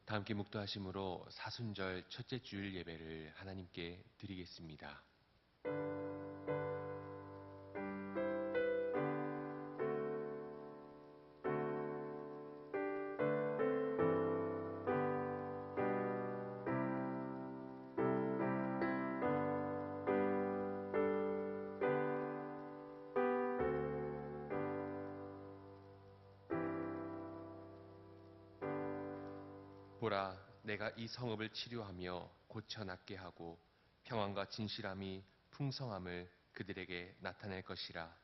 다 함께 묵도하심으로 사순절 첫째 주일 예배를 하나님께 드리겠습니다. 보라, 내가 이 성읍을 치료하며 고쳐 낫게 하고 평안과 진실함이 풍성함을 그들에게 나타낼 것이라.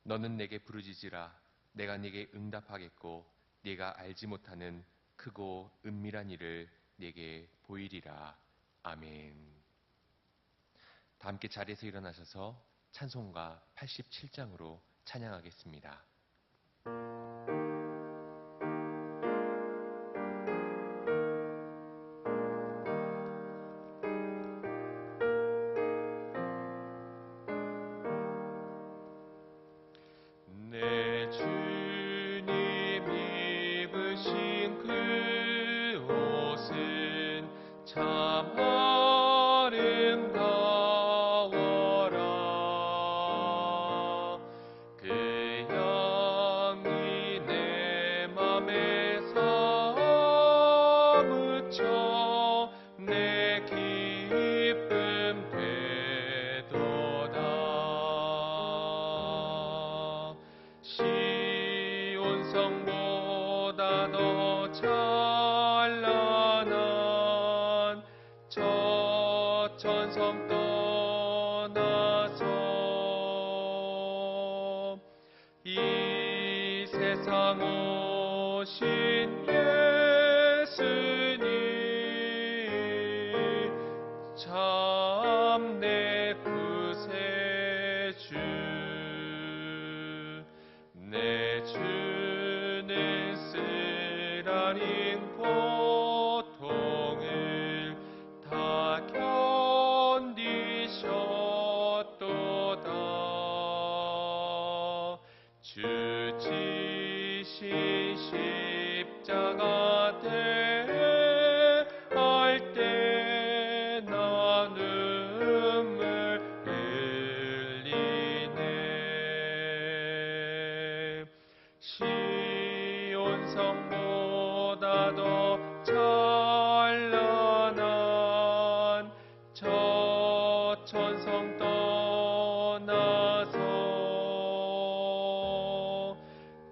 너는 내게 부르짖으라. 내가 네게 응답하겠고 네가 알지 못하는 크고 은밀한 일을 네게 보이리라. 아멘. 다 함께 자리에서 일어나셔서 찬송가 87장으로 찬양하겠습니다. 내 주님 입으신 그 옷은 참 아름다워라. 그 향이 내 맘에 사무쳐 내 기쁨 되도다. 시온성보다 더 찬란한 저 천성 떠나서 이 세상 오신 예수님 참 내 구세주. 내 주는 쓰라린 고통을 다 견디셨도다. 주 지신 십자가 대할 때 나 눈물 흘리네. 시온성보다 더 찬란한 저 천성 떠나서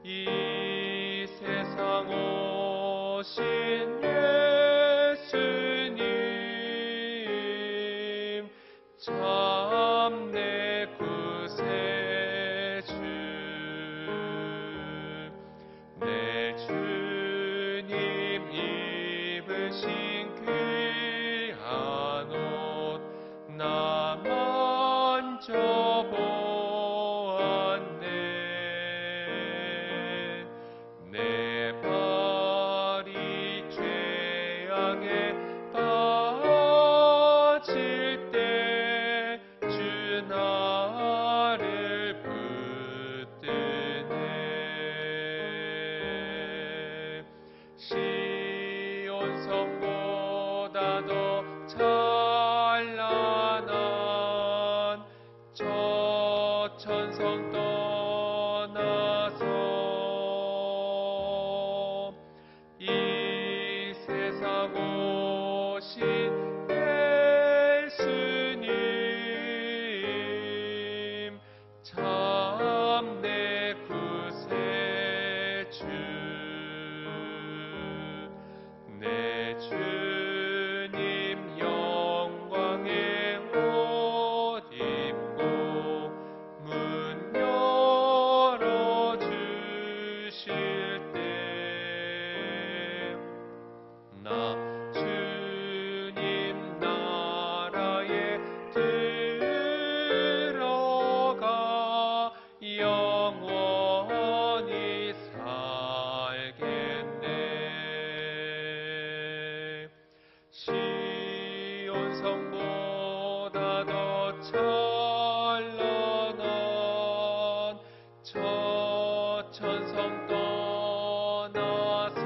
이 세상 오신 예수님 참 내 구세주. 내 주님 입으신 귀한 옷 나 만져보았네. 내 발이 죄악에 빠질 때 주 나를 붙드네. 시온성보다 더 찬란한 저 천성 떠나서 이 세상 오신 예수님 참 내 구세주. 내 주님 영광의 옷 입고 문 열어주실 때 나 주님 나라에 들어가 영원히 살겠네. 시온성보다 더 찬란한 저 천성 떠나서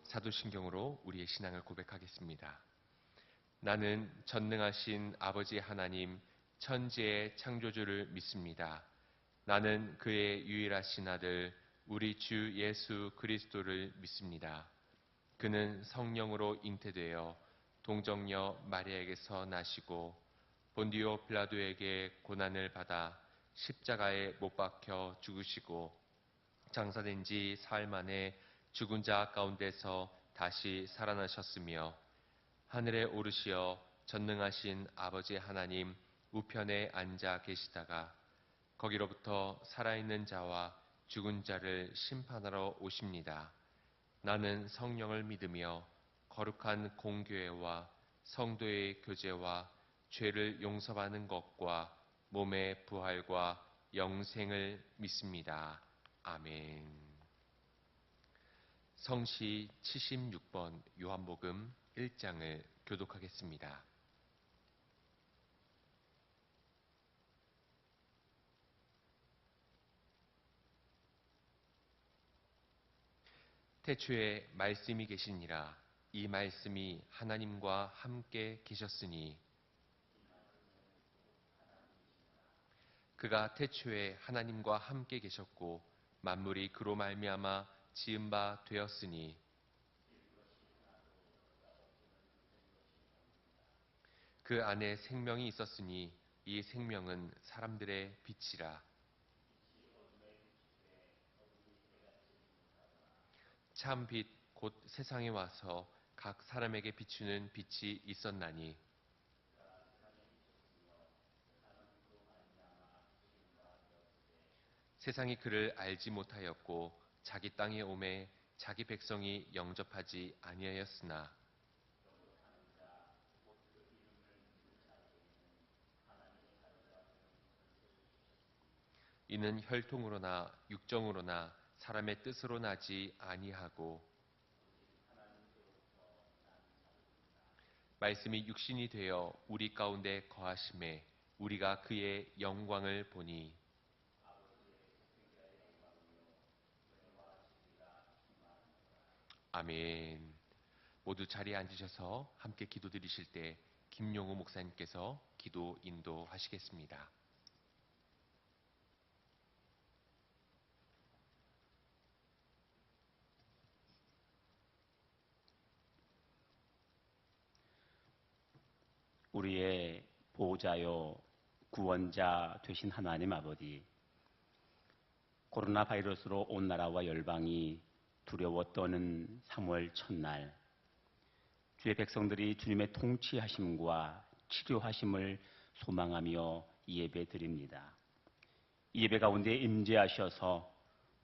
사도신경으로 우리의 신앙을 고백하겠습니다. 나는 전능하신 아버지 하나님 천지의 창조주를 믿습니다. 나는 그의 유일하신 아들 우리 주 예수 그리스도를 믿습니다. 그는 성령으로 잉태되어 동정녀 마리아에게서 나시고 본디오 빌라도에게 고난을 받아 십자가에 못 박혀 죽으시고 장사된 지 사흘 만에 죽은 자 가운데서 다시 살아나셨으며 하늘에 오르시어 전능하신 아버지 하나님 우편에 앉아 계시다가 거기로부터 살아있는 자와 죽은 자를 심판하러 오십니다. 나는 성령을 믿으며 거룩한 공교회와 성도의 교제와 죄를 용서받는 것과 몸의 부활과 영생을 믿습니다. 아멘. 성시 76번 요한복음 1장을 교독하겠습니다. 태초에 말씀이 계시니라. 이 말씀이 하나님과 함께 계셨으니 그가 태초에 하나님과 함께 계셨고 만물이 그로 말미암아 지은 바 되었으니 그 안에 생명이 있었으니 이 생명은 사람들의 빛이라. 참 빛 곧 세상에 와서 각 사람에게 비추는 빛이 있었나니 세상이 그를 알지 못하였고 자기 땅에 오매 자기 백성이 영접하지 아니하였으나 이는 혈통으로나 육정으로나 사람의 뜻으로 나지 아니하고 말씀이 육신이 되어 우리 가운데 거하심에 우리가 그의 영광을 보니 아멘. 모두 자리에 앉으셔서 함께 기도드리실 때 김용우 목사님께서 기도 인도하시겠습니다. 우리의 보호자요 구원자 되신 하나님 아버지, 코로나 바이러스로 온 나라와 열방이 두려워 떠는 3월 첫날, 주의 백성들이 주님의 통치하심과 치료하심을 소망하며 예배 드립니다. 이 예배 가운데 임재하셔서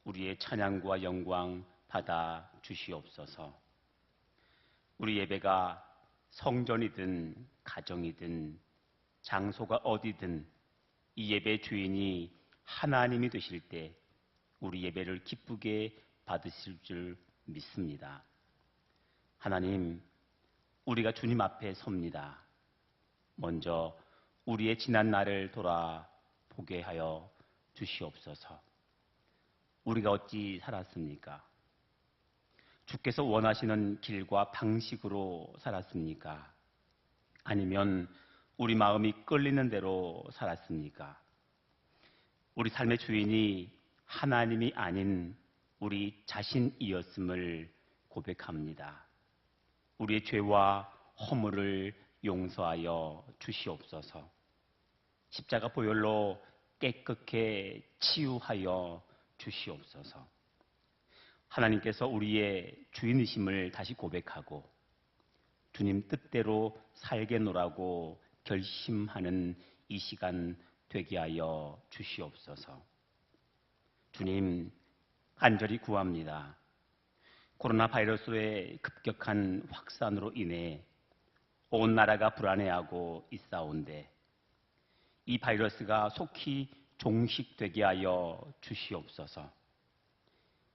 우리의 찬양과 영광 받아 주시옵소서. 우리 예배가 성전이든 가정이든 장소가 어디든 이 예배 주인이 하나님이 되실 때 우리 예배를 기쁘게 받으실 줄 믿습니다. 하나님, 우리가 주님 앞에 섭니다. 먼저 우리의 지난 날을 돌아보게 하여 주시옵소서. 우리가 어찌 살았습니까? 주께서 원하시는 길과 방식으로 살았습니까? 아니면 우리 마음이 끌리는 대로 살았습니까? 우리 삶의 주인이 하나님이 아닌 우리 자신이었음을 고백합니다. 우리의 죄와 허물을 용서하여 주시옵소서. 십자가 보혈로 깨끗게 치유하여 주시옵소서. 하나님께서 우리의 주인이심을 다시 고백하고 주님 뜻대로 살게노라고 결심하는 이 시간 되게 하여 주시옵소서. 주님, 간절히 구합니다. 코로나 바이러스의 급격한 확산으로 인해 온 나라가 불안해하고 있사온데 이 바이러스가 속히 종식되게 하여 주시옵소서.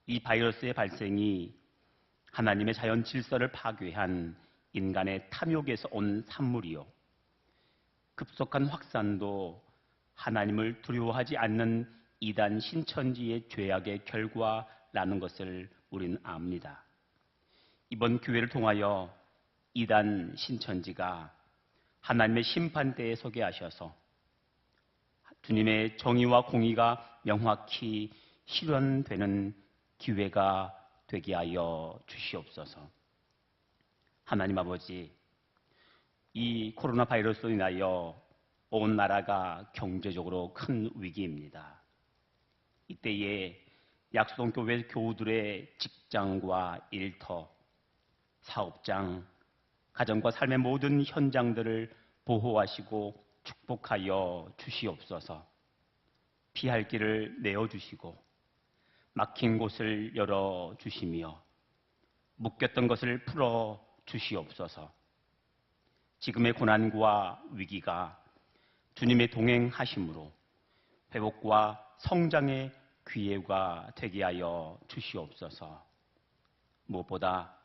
이 바이러스의 발생이 하나님의 자연 질서를 파괴한 인간의 탐욕에서 온 산물이요, 급속한 확산도 하나님을 두려워하지 않는 이단 신천지의 죄악의 결과라는 것을 우리는 압니다. 이번 기회를 통하여 이단 신천지가 하나님의 심판대에 서게 하셔서 주님의 정의와 공의가 명확히 실현되는 기회가 되게 하여 주시옵소서. 하나님 아버지, 이 코로나 바이러스로 인하여 온 나라가 경제적으로 큰 위기입니다. 이때에 약수동교회 교우들의 직장과 일터, 사업장, 가정과 삶의 모든 현장들을 보호하시고 축복하여 주시옵소서. 피할 길을 내어주시고 막힌 곳을 열어주시며 묶였던 것을 풀어 주시옵소서. 지금의 고난과 위기가 주님의 동행하심으로 회복과 성장의 기회가 되게 하여 주시옵소서. 무엇보다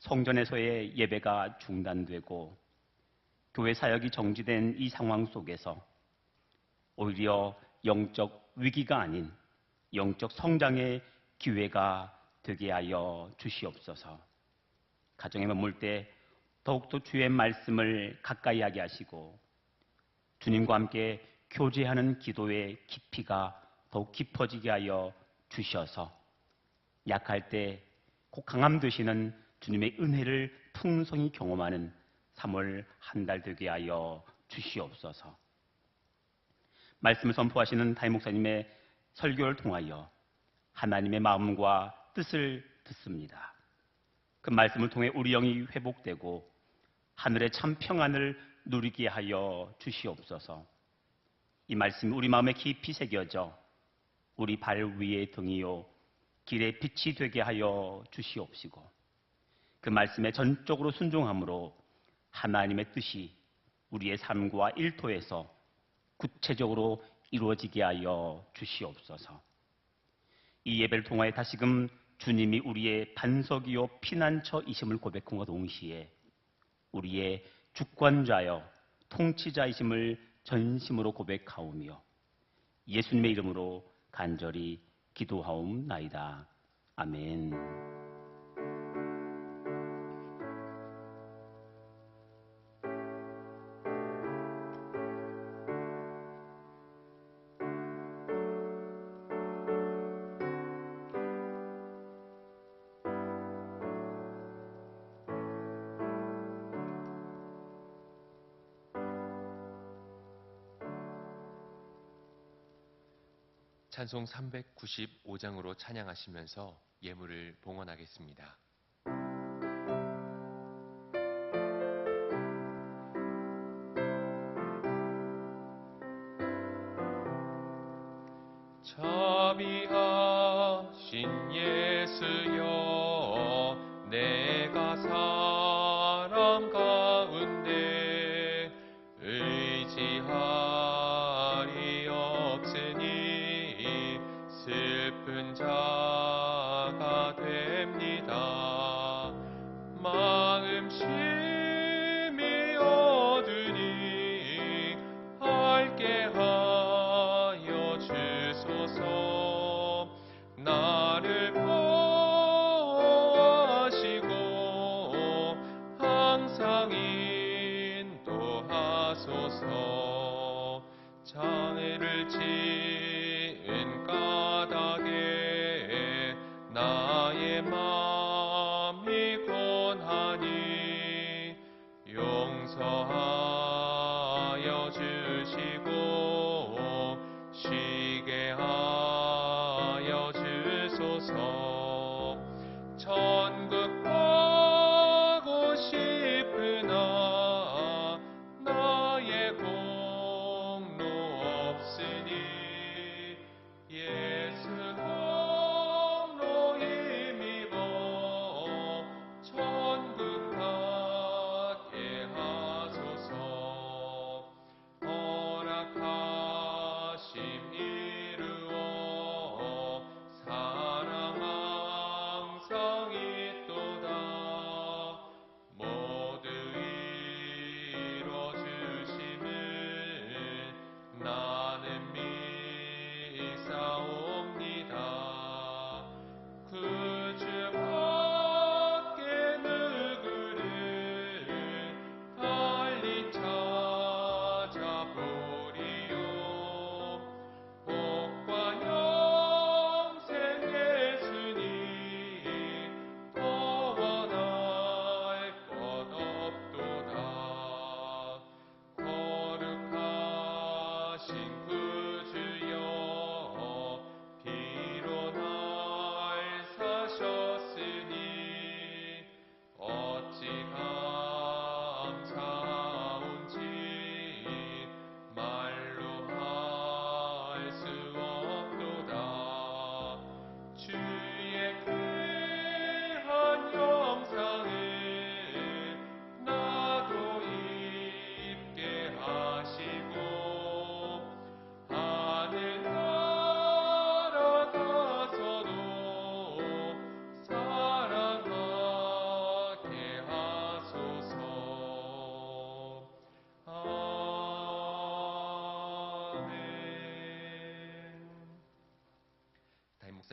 성전에서의 예배가 중단되고 교회 사역이 정지된 이 상황 속에서 오히려 영적 위기가 아닌 영적 성장의 기회가 되게 하여 주시옵소서. 가정에 머물 때 더욱더 주의 말씀을 가까이 하게 하시고 주님과 함께 교제하는 기도의 깊이가 더욱 깊어지게 하여 주셔서 약할 때 곧 강함 되시는 주님의 은혜를 풍성히 경험하는 3월 한 달 되게 하여 주시옵소서. 말씀을 선포하시는 담임 목사님의 설교를 통하여 하나님의 마음과 뜻을 듣습니다. 그 말씀을 통해 우리 영이 회복되고 하늘의 참 평안을 누리게 하여 주시옵소서. 이 말씀이 우리 마음에 깊이 새겨져 우리 발 위에 등이요 길에 빛이 되게 하여 주시옵시고 그 말씀에 전적으로 순종함으로 하나님의 뜻이 우리의 삶과 일터에서 구체적으로 이루어지게 하여 주시옵소서. 이 예배를 통하여 다시금 주님이 우리의 반석이요 피난처이심을 고백함과 동시에 우리의 주권자여 통치자이심을 전심으로 고백하오며 예수님의 이름으로 간절히 기도하옵나이다. 아멘. 찬송 395장으로 찬양하시면서 예물을 봉헌하겠습니다. 자비하신 예수여, 내가 사람 가운데 의지할이 없으니 슬픈 자가 됩니다. 마음 심히 어두니 밝게 하여 주소서. 나를 보호하시고 항상 인도하소서. 장애를 지은 까닭에 나의 마음이 권하니 용서하여 주시고 쉬게 하여 주소서. 천국 가고 싶으나 나의 공로 없으니 예수 공로 힘입어 천국 가게 하소서. 허락하심 이루어 사랑 항상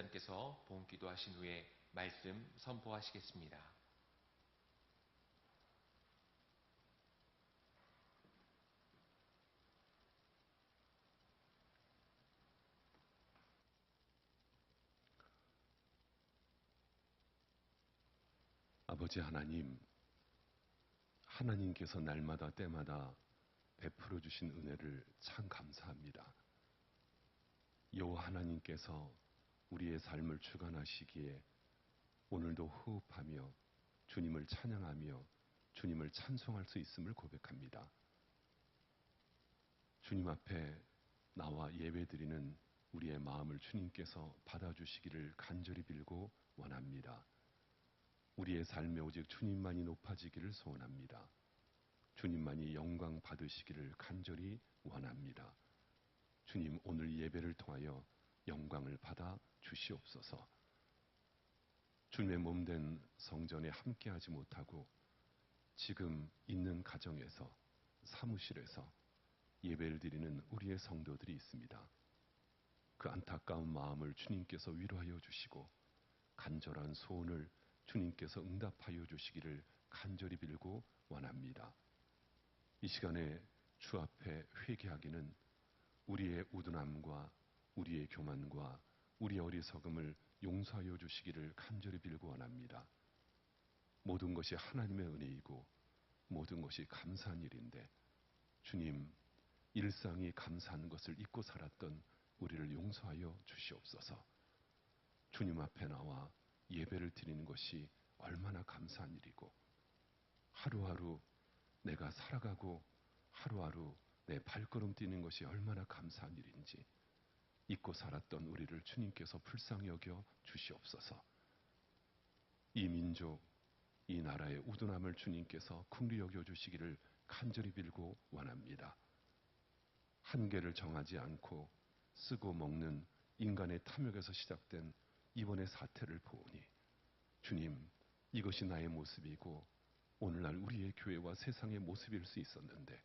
목사님께서 본기도 하신 후에 말씀 선포하시겠습니다. 아버지 하나님, 하나님께서 날마다 때마다 베풀어 주신 은혜를 참 감사합니다. 여호와 하나님께서 우리의 삶을 주관하시기에 오늘도 호흡하며 주님을 찬양하며 주님을 찬송할 수 있음을 고백합니다. 주님 앞에 나와 예배드리는 우리의 마음을 주님께서 받아주시기를 간절히 빌고 원합니다. 우리의 삶에 오직 주님만이 높아지기를 소원합니다. 주님만이 영광 받으시기를 간절히 원합니다. 주님, 오늘 예배를 통하여 영광을 받아 주시옵소서. 주님의 몸된 성전에 함께하지 못하고 지금 있는 가정에서, 사무실에서 예배를 드리는 우리의 성도들이 있습니다. 그 안타까운 마음을 주님께서 위로하여 주시고 간절한 소원을 주님께서 응답하여 주시기를 간절히 빌고 원합니다. 이 시간에 주 앞에 회개하기는 우리의 우둔함과 우리의 교만과 우리의 어리석음을 용서하여 주시기를 간절히 빌고 원합니다. 모든 것이 하나님의 은혜이고 모든 것이 감사한 일인데 주님, 일상이 감사한 것을 잊고 살았던 우리를 용서하여 주시옵소서. 주님 앞에 나와 예배를 드리는 것이 얼마나 감사한 일이고 하루하루 내가 살아가고 하루하루 내 발걸음 뛰는 것이 얼마나 감사한 일인지 잊고 살았던 우리를 주님께서 불쌍히 여겨 주시옵소서. 이 민족, 이 나라의 우둔함을 주님께서 긍휼히 여겨 주시기를 간절히 빌고 원합니다. 한계를 정하지 않고 쓰고 먹는 인간의 탐욕에서 시작된 이번의 사태를 보오니 주님, 이것이 나의 모습이고 오늘날 우리의 교회와 세상의 모습일 수 있었는데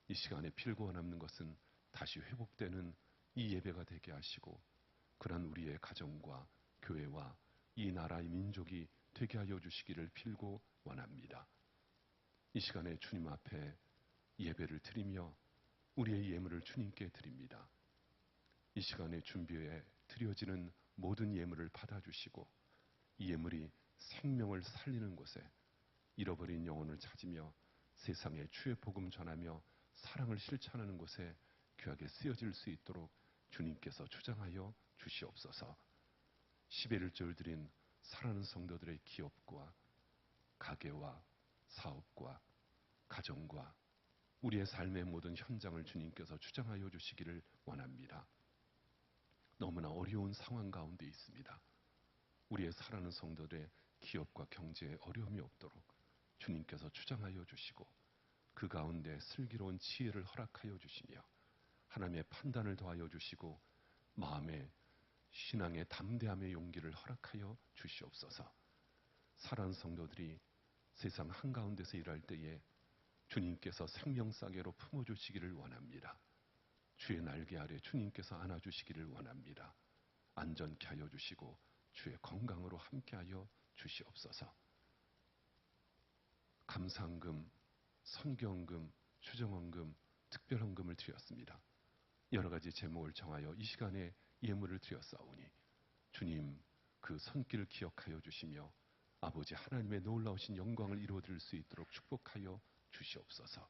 이 시간에 빌고 남는 것은 다시 회복되는 이 예배가 되게 하시고 그런 우리의 가정과 교회와 이 나라의 민족이 되게 하여 주시기를 빌고 원합니다. 이 시간에 주님 앞에 예배를 드리며 우리의 예물을 주님께 드립니다. 이 시간에 준비해 드려지는 모든 예물을 받아주시고 이 예물이 생명을 살리는 곳에 잃어버린 영혼을 찾으며 세상에 주의 복음 전하며 사랑을 실천하는 곳에 귀하게 쓰여질 수 있도록 주님께서 주장하여 주시옵소서. 11절 드린 사랑하는 성도들의 기업과 가게와 사업과 가정과 우리의 삶의 모든 현장을 주님께서 주장하여 주시기를 원합니다. 너무나 어려운 상황 가운데 있습니다. 우리의 사랑하는 성도들의 기업과 경제에 어려움이 없도록 주님께서 주장하여 주시고 그 가운데 슬기로운 지혜를 허락하여 주시며 하나님의 판단을 더하여 주시고 마음의 신앙의 담대함의 용기를 허락하여 주시옵소서. 사랑하는 성도들이 세상 한가운데서 일할 때에 주님께서 생명싸개로 품어주시기를 원합니다. 주의 날개 아래 주님께서 안아주시기를 원합니다. 안전케 하여 주시고 주의 건강으로 함께하여 주시옵소서. 감사헌금, 선교헌금, 추정헌금, 특별헌금을 드렸습니다. 여러 가지 제목을 정하여 이 시간에 예물을 드렸사오니 주님 그 손길을 기억하여 주시며 아버지 하나님의 놀라우신 영광을 이루어드릴 수 있도록 축복하여 주시옵소서.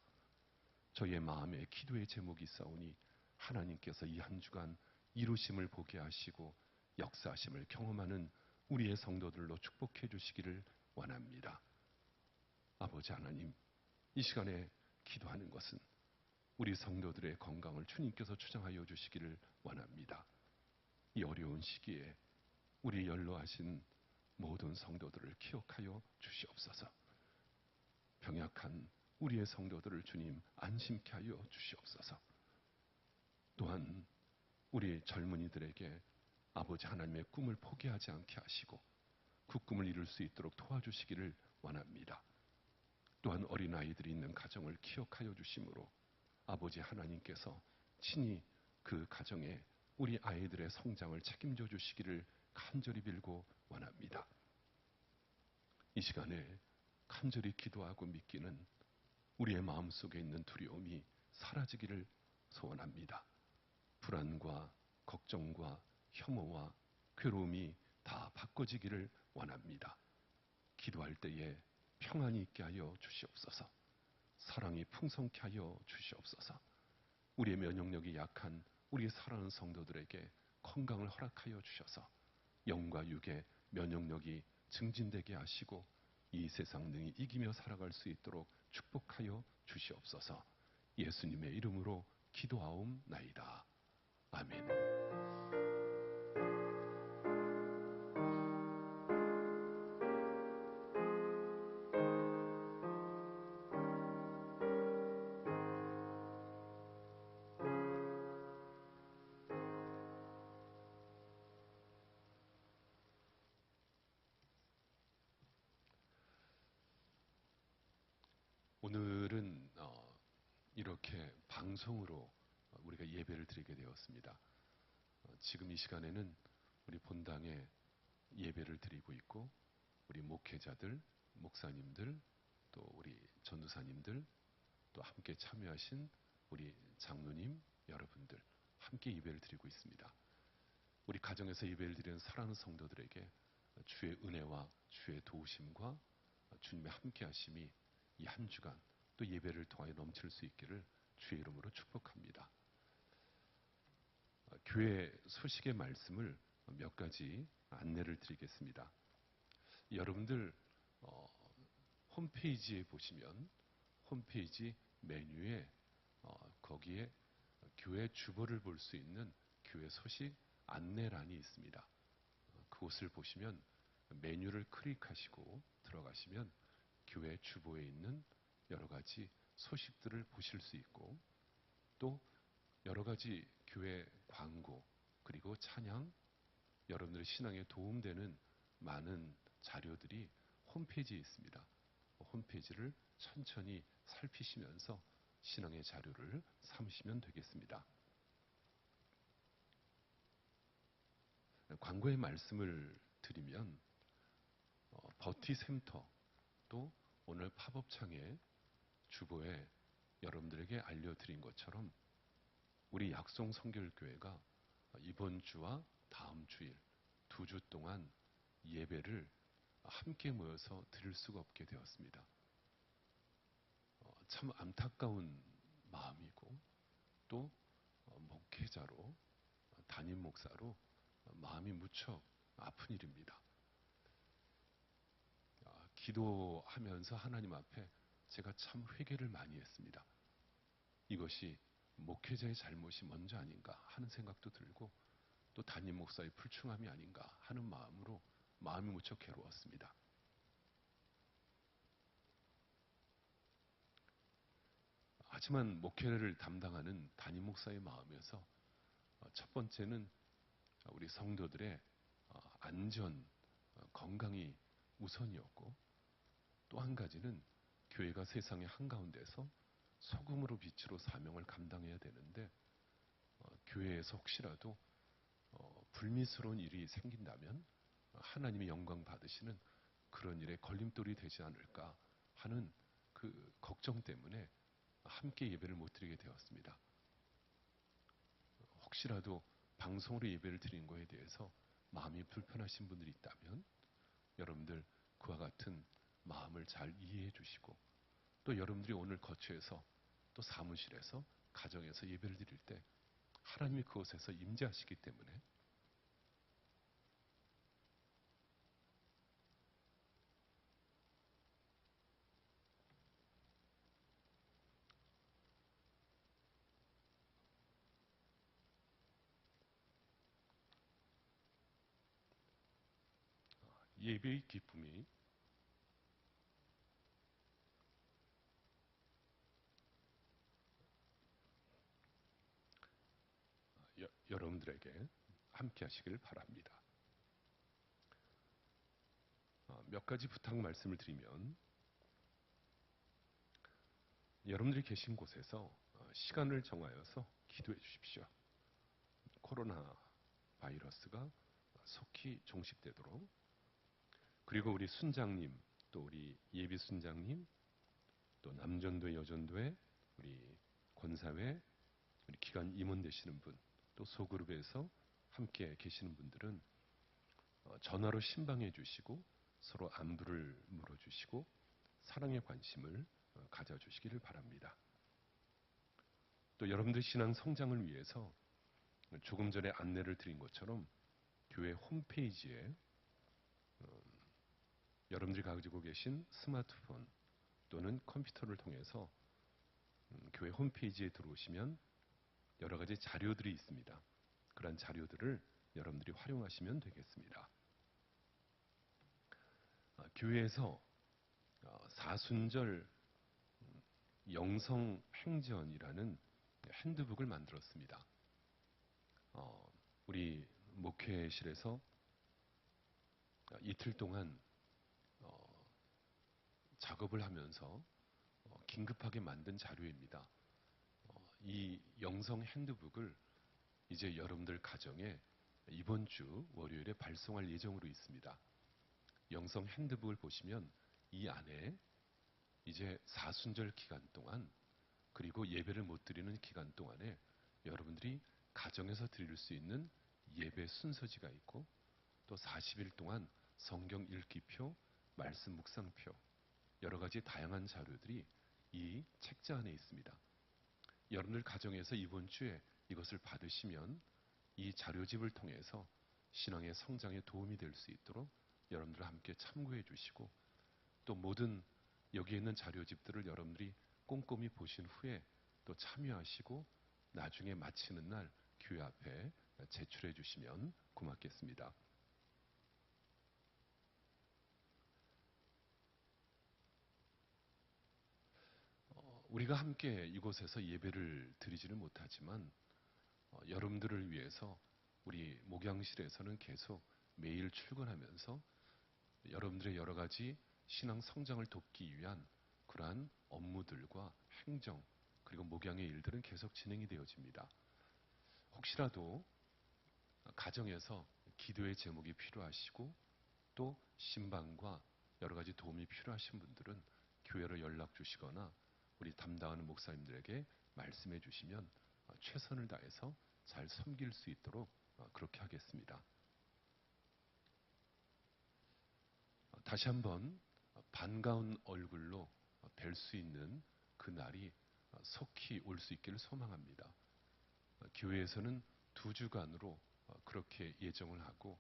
저의 마음에 기도의 제목이 있사오니 하나님께서 이 한 주간 이루심을 보게 하시고 역사하심을 경험하는 우리의 성도들로 축복해 주시기를 원합니다. 아버지 하나님, 이 시간에 기도하는 것은 우리 성도들의 건강을 주님께서 주장하여 주시기를 원합니다. 이 어려운 시기에 우리 연로하신 모든 성도들을 기억하여 주시옵소서. 병약한 우리의 성도들을 주님 안심케 하여 주시옵소서. 또한 우리 젊은이들에게 아버지 하나님의 꿈을 포기하지 않게 하시고 그 꿈을 이룰 수 있도록 도와주시기를 원합니다. 또한 어린아이들이 있는 가정을 기억하여 주심으로 아버지 하나님께서 친히 그 가정에 우리 아이들의 성장을 책임져 주시기를 간절히 빌고 원합니다. 이 시간에 간절히 기도하고 믿기는 우리의 마음속에 있는 두려움이 사라지기를 소원합니다. 불안과 걱정과 혐오와 괴로움이 다 바꿔지기를 원합니다. 기도할 때에 평안이 있게 하여 주시옵소서. 사랑이 풍성케 하여 주시옵소서. 우리의 면역력이 약한 우리 사랑하는 성도들에게 건강을 허락하여 주셔서 영과 육의 면역력이 증진되게 하시고 이 세상 능히 이기며 살아갈 수 있도록 축복하여 주시옵소서. 예수님의 이름으로 기도하옵나이다. 아멘. 오늘은 이렇게 방송으로 우리가 예배를 드리게 되었습니다. 지금 이 시간에는 우리 본당에 예배를 드리고 있고 우리 목회자들, 목사님들, 또 우리 전도사님들, 또 함께 참여하신 우리 장로님 여러분들 함께 예배를 드리고 있습니다. 우리 가정에서 예배를 드리는 사랑하는 성도들에게 주의 은혜와 주의 도우심과 주님의 함께 하심이 이 한 주간 또 예배를 통하여 넘칠 수 있기를 주의 이름으로 축복합니다. 교회 소식의 말씀을 몇 가지 안내를 드리겠습니다. 여러분들 홈페이지에 보시면 홈페이지 메뉴에 거기에 교회 주보를 볼 수 있는 교회 소식 안내란이 있습니다. 그곳을 보시면 메뉴를 클릭하시고 들어가시면 교회 주보에 있는 여러 가지 소식들을 보실 수 있고 또 여러 가지 교회 광고 그리고 찬양 여러분들의 신앙에 도움되는 많은 자료들이 홈페이지에 있습니다. 홈페이지를 천천히 살피시면서 신앙의 자료를 삼으시면 되겠습니다. 광고의 말씀을 드리면 버티센터 또 오늘 팝업창에 주보에 여러분들에게 알려드린 것처럼 우리 약송 성결교회가 이번 주와 다음 주일 2주 동안 예배를 함께 모여서 드릴 수가 없게 되었습니다. 참 안타까운 마음이고 또 목회자로 담임 목사로 마음이 무척 아픈 일입니다. 기도하면서 하나님 앞에 제가 참 회개를 많이 했습니다. 이것이 목회자의 잘못이 먼저 아닌가 하는 생각도 들고 또 담임 목사의 불충함이 아닌가 하는 마음으로 마음이 무척 괴로웠습니다. 하지만 목회를 담당하는 담임 목사의 마음에서 첫 번째는 우리 성도들의 안전, 건강이 우선이었고 또 한 가지는 교회가 세상의 한가운데서 소금으로 빛으로 사명을 감당해야 되는데 교회에서 혹시라도 불미스러운 일이 생긴다면 하나님의 영광 받으시는 그런 일에 걸림돌이 되지 않을까 하는 그 걱정 때문에 함께 예배를 못 드리게 되었습니다. 혹시라도 방송으로 예배를 드린 거에 대해서 마음이 불편하신 분들이 있다면 여러분들 그와 같은 마음을 잘 이해해 주시고 또 여러분들이 오늘 거처에서 또 사무실에서 가정에서 예배를 드릴 때 하나님이 그곳에서 임재하시기 때문에 예배의 기쁨이 여러분들에게 함께 하시길 바랍니다. 몇 가지 부탁 말씀을 드리면 여러분들이 계신 곳에서 시간을 정하여서 기도해 주십시오. 코로나 바이러스가 속히 종식되도록, 그리고 우리 순장님, 또 우리 예비 순장님, 또 남전도회, 여전도회, 우리 권사회, 우리 기관 임원 되시는 분, 또 소그룹에서 함께 계시는 분들은 전화로 신방해 주시고 서로 안부를 물어주시고 사랑의 관심을 가져주시기를 바랍니다. 또 여러분들 신앙 성장을 위해서 조금 전에 안내를 드린 것처럼 교회 홈페이지에 여러분들이 가지고 계신 스마트폰 또는 컴퓨터를 통해서 교회 홈페이지에 들어오시면 여러 가지 자료들이 있습니다. 그런 자료들을 여러분들이 활용하시면 되겠습니다. 교회에서 사순절 영성행전이라는 핸드북을 만들었습니다. 우리 목회실에서 이틀 동안 작업을 하면서 긴급하게 만든 자료입니다. 이 영성 핸드북을 이제 여러분들 가정에 이번 주 월요일에 발송할 예정으로 있습니다. 영성 핸드북을 보시면 이 안에 이제 사순절 기간 동안, 그리고 예배를 못 드리는 기간 동안에 여러분들이 가정에서 드릴 수 있는 예배 순서지가 있고, 또 40일 동안 성경 읽기표, 말씀 묵상표, 여러 가지 다양한 자료들이 이 책자 안에 있습니다. 여러분들 가정에서 이번 주에 이것을 받으시면 이 자료집을 통해서 신앙의 성장에 도움이 될 수 있도록 여러분들 함께 참고해 주시고, 또 모든 여기에 있는 자료집들을 여러분들이 꼼꼼히 보신 후에 또 참여하시고 나중에 마치는 날 교회 앞에 제출해 주시면 고맙겠습니다. 우리가 함께 이곳에서 예배를 드리지는 못하지만 여러분들을 위해서 우리 목양실에서는 계속 매일 출근하면서 여러분들의 여러 가지 신앙 성장을 돕기 위한 그러한 업무들과 행정, 그리고 목양의 일들은 계속 진행이 되어집니다. 혹시라도 가정에서 기도의 제목이 필요하시고 또 신방과 여러 가지 도움이 필요하신 분들은 교회로 연락 주시거나 우리 담당하는 목사님들에게 말씀해 주시면 최선을 다해서 잘 섬길 수 있도록 그렇게 하겠습니다. 다시 한번 반가운 얼굴로 뵐 수 있는 그 날이 속히 올 수 있기를 소망합니다. 교회에서는 2주간으로 그렇게 예정을 하고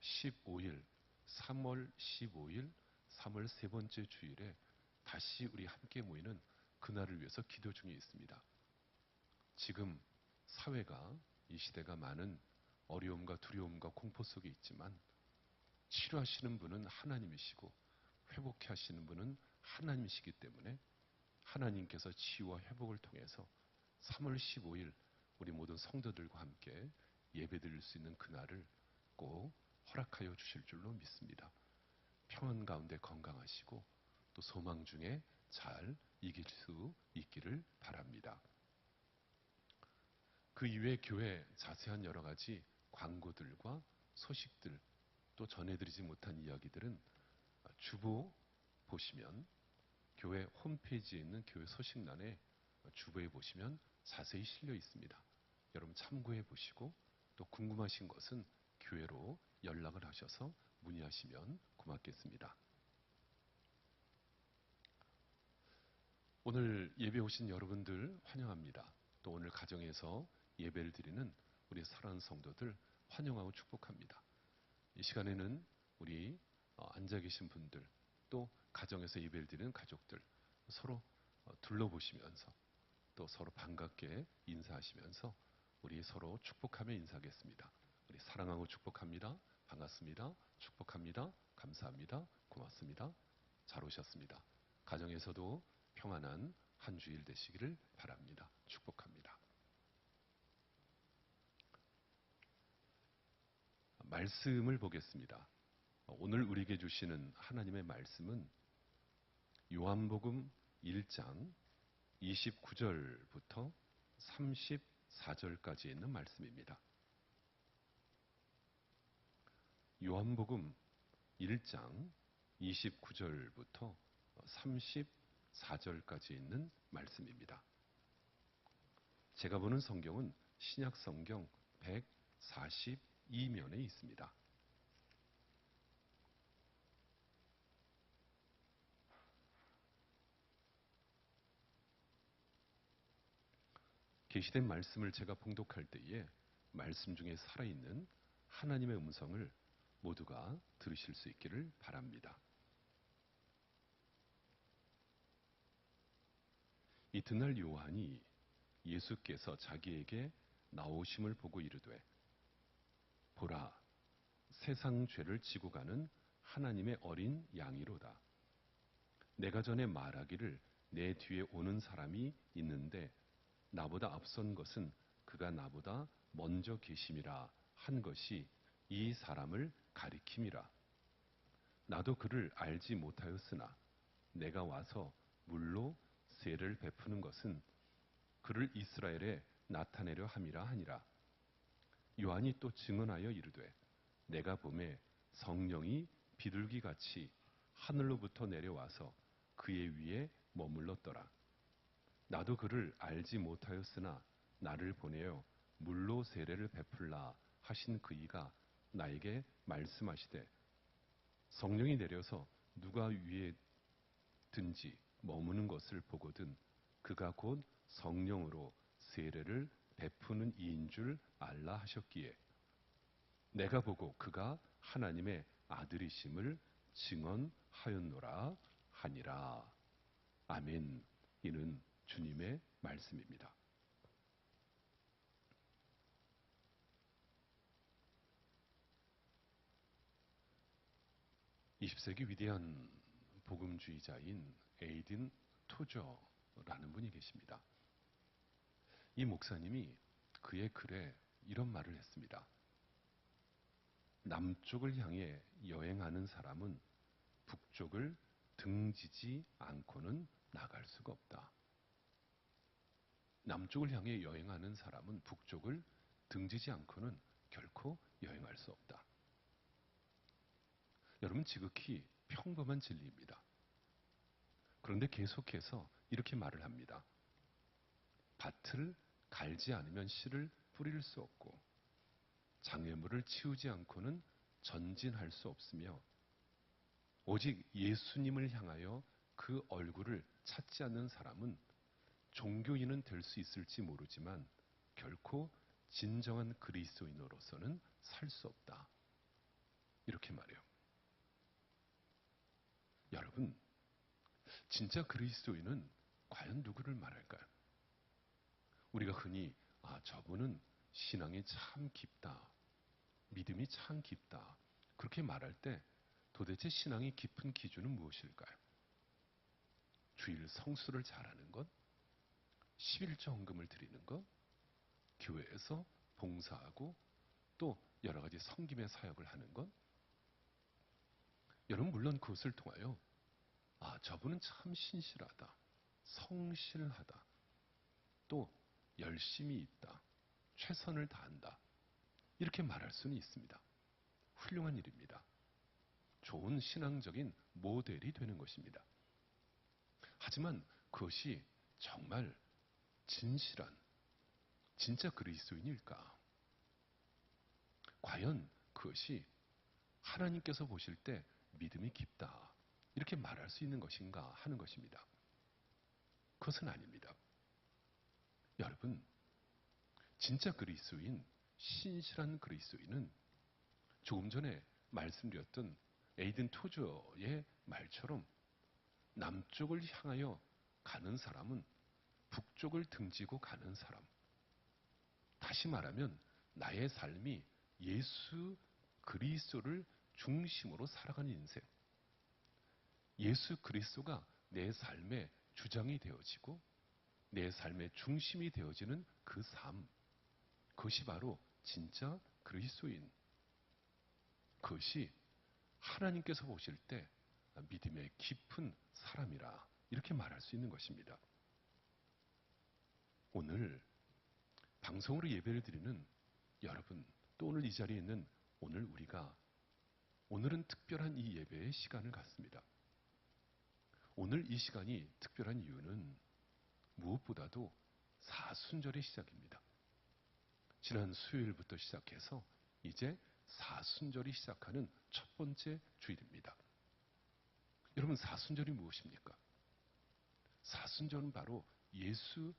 15일, 3월 15일, 3월 세 번째 주일에 다시 우리 함께 모이는 그날을 위해서 기도 중에 있습니다. 지금 사회가, 이 시대가 많은 어려움과 두려움과 공포 속에 있지만 치료하시는 분은 하나님이시고 회복해 하시는 분은 하나님이시기 때문에 하나님께서 치유와 회복을 통해서 3월 15일 우리 모든 성도들과 함께 예배드릴 수 있는 그날을 꼭 허락하여 주실 줄로 믿습니다. 평안 가운데 건강하시고 또 소망 중에 잘 이길 수 있기를 바랍니다. 그 이외에 교회 자세한 여러 가지 광고들과 소식들, 또 전해드리지 못한 이야기들은 주보 보시면 교회 홈페이지에 있는 교회 소식란에 주보에 보시면 자세히 실려 있습니다. 여러분 참고해 보시고 또 궁금하신 것은 교회로 연락을 하셔서 문의하시면 고맙겠습니다. 오늘 예배 오신 여러분들 환영합니다. 또 오늘 가정에서 예배를 드리는 우리 사랑하는 성도들 환영하고 축복합니다. 이 시간에는 우리 앉아 계신 분들, 또 가정에서 예배를 드리는 가족들 서로 둘러보시면서 또 서로 반갑게 인사하시면서 우리 서로 축복하며 인사하겠습니다. 우리 사랑하고 축복합니다. 반갑습니다. 축복합니다. 감사합니다. 고맙습니다. 잘 오셨습니다. 가정에서도 평안한 한 주일 되시기를 바랍니다. 축복합니다. 말씀을 보겠습니다. 오늘 우리에게 주시는 하나님의 말씀은 요한복음 1장 29절부터 34절까지 있는 말씀입니다. 요한복음 1장 29절부터 34절까지 있는 말씀입니다. 제가 보는 성경은 신약 성경 142면에 있습니다. 계시된 말씀을 제가 봉독할 때에 말씀 중에 살아있는 하나님의 음성을 모두가 들으실 수 있기를 바랍니다. 이튿날 요한이 예수께서 자기에게 나오심을 보고 이르되 보라 세상 죄를 지고 가는 하나님의 어린 양이로다. 내가 전에 말하기를 내 뒤에 오는 사람이 있는데 나보다 앞선 것은 그가 나보다 먼저 계심이라 한 것이 이 사람을 가리킴이라. 나도 그를 알지 못하였으나 내가 와서 물로 세를 베푸는 것은 그를 이스라엘에 나타내려 함이라 하니라. 요한이 또 증언하여 이르되 내가 보매 성령이 비둘기같이 하늘로부터 내려와서 그의 위에 머물렀더라. 나도 그를 알지 못하였으나 나를 보내어 물로 세례를 베풀라 하신 그이가 나에게 말씀하시되 성령이 내려서 누가 위에 든지 머무는 것을 보거든 그가 곧 성령으로 세례를 베푸는 이인 줄 알라 하셨기에 내가 보고 그가 하나님의 아들이심을 증언하였노라 하니라. 아멘. 이는 주님의 말씀입니다. 20세기 위대한 복음주의자인 에이든 토저라는 분이 계십니다. 이 목사님이 그의 글에 이런 말을 했습니다. 남쪽을 향해 여행하는 사람은 북쪽을 등지지 않고는 나갈 수가 없다. 남쪽을 향해 여행하는 사람은 북쪽을 등지지 않고는 결코 여행할 수 없다. 여러분, 지극히 평범한 진리입니다. 그런데 계속해서 이렇게 말을 합니다. 밭을 갈지 않으면 씨를 뿌릴 수 없고 장애물을 치우지 않고는 전진할 수 없으며 오직 예수님을 향하여 그 얼굴을 찾지 않는 사람은 종교인은 될 수 있을지 모르지만 결코 진정한 그리스도인으로서는 살 수 없다. 이렇게 말해요. 여러분, 진짜 그리스도인은 과연 누구를 말할까요? 우리가 흔히 저분은 신앙이 참 깊다. 믿음이 참 깊다. 그렇게 말할 때 도대체 신앙이 깊은 기준은 무엇일까요? 주일 성수를 잘하는 것? 11조 헌금을 드리는 것? 교회에서 봉사하고 또 여러 가지 섬김의 사역을 하는 것? 여러분, 물론 그것을 통하여 저분은 참 신실하다. 성실하다. 또 열심히 있다. 최선을 다한다. 이렇게 말할 수는 있습니다. 훌륭한 일입니다. 좋은 신앙적인 모델이 되는 것입니다. 하지만 그것이 정말 진실한 진짜 그리스도인일까? 과연 그것이 하나님께서 보실 때 믿음이 깊다. 이렇게 말할 수 있는 것인가 하는 것입니다. 그것은 아닙니다. 여러분, 진짜 그리스도인, 신실한 그리스도인은 조금 전에 말씀드렸던 에이든 토저의 말처럼 남쪽을 향하여 가는 사람은 북쪽을 등지고 가는 사람. 다시 말하면 나의 삶이 예수 그리스도를 중심으로 살아가는 인생. 예수 그리스도가 내 삶의 주장이 되어지고 내 삶의 중심이 되어지는 그 삶. 그것이 바로 진짜 그리스도인. 그것이 하나님께서 보실 때 믿음의 깊은 사람이라 이렇게 말할 수 있는 것입니다. 오늘 방송으로 예배를 드리는 여러분, 또 오늘 이 자리에 있는 오늘 우리가 오늘은 특별한 이 예배의 시간을 갖습니다. 오늘 이 시간이 특별한 이유는 무엇보다도 사순절의 시작입니다. 지난 수요일부터 시작해서 이제 사순절이 시작하는 첫 번째 주일입니다. 여러분, 사순절이 무엇입니까? 사순절은 바로 예수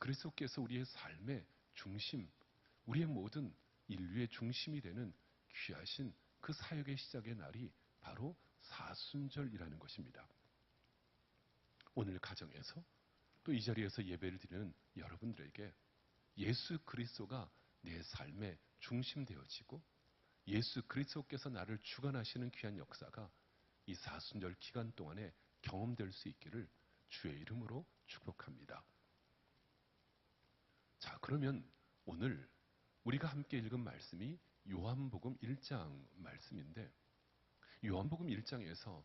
그리스도께서 우리의 삶의 중심, 우리의 모든 인류의 중심이 되는 귀하신 그 사역의 시작의 날이 바로 사순절이라는 것입니다. 오늘 가정에서 또 이 자리에서 예배를 드리는 여러분들에게 예수 그리스도가 내 삶의 중심 되어지고 예수 그리스도께서 나를 주관하시는 귀한 역사가 이 사순절 기간 동안에 경험될 수 있기를 주의 이름으로 축복합니다. 자, 그러면 오늘 우리가 함께 읽은 말씀이 요한복음 1장 말씀인데, 요한복음 1장에서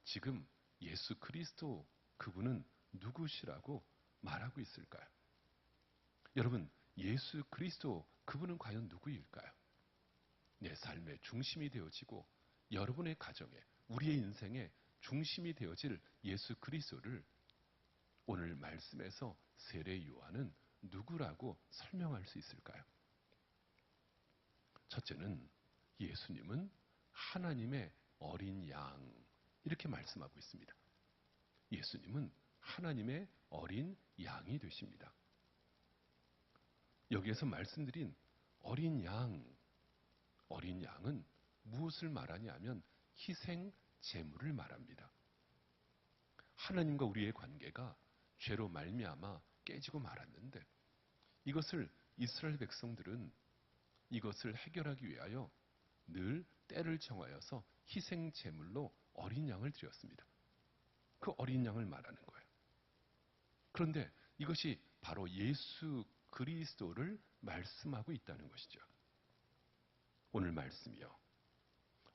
지금 예수 그리스도 그분은 누구시라고 말하고 있을까요? 여러분, 예수 그리스도 그분은 과연 누구일까요? 내 삶의 중심이 되어지고 여러분의 가정에, 우리의 인생의 중심이 되어질 예수 그리스도를 오늘 말씀에서 세례 요한은 누구라고 설명할 수 있을까요? 첫째는 예수님은 하나님의 어린 양, 이렇게 말씀하고 있습니다. 예수님은 하나님의 어린 양이 되십니다. 여기에서 말씀드린 어린 양은 무엇을 말하냐면 희생 제물을 말합니다. 하나님과 우리의 관계가 죄로 말미암아 깨지고 말았는데, 이것을 이스라엘 백성들은 이것을 해결하기 위하여 늘 때를 정하여서 희생 제물로 어린 양을 드렸습니다. 그 어린 양을 말하는 거예요. 그런데 이것이 바로 예수 그리스도를 말씀하고 있다는 것이죠. 오늘 말씀이요.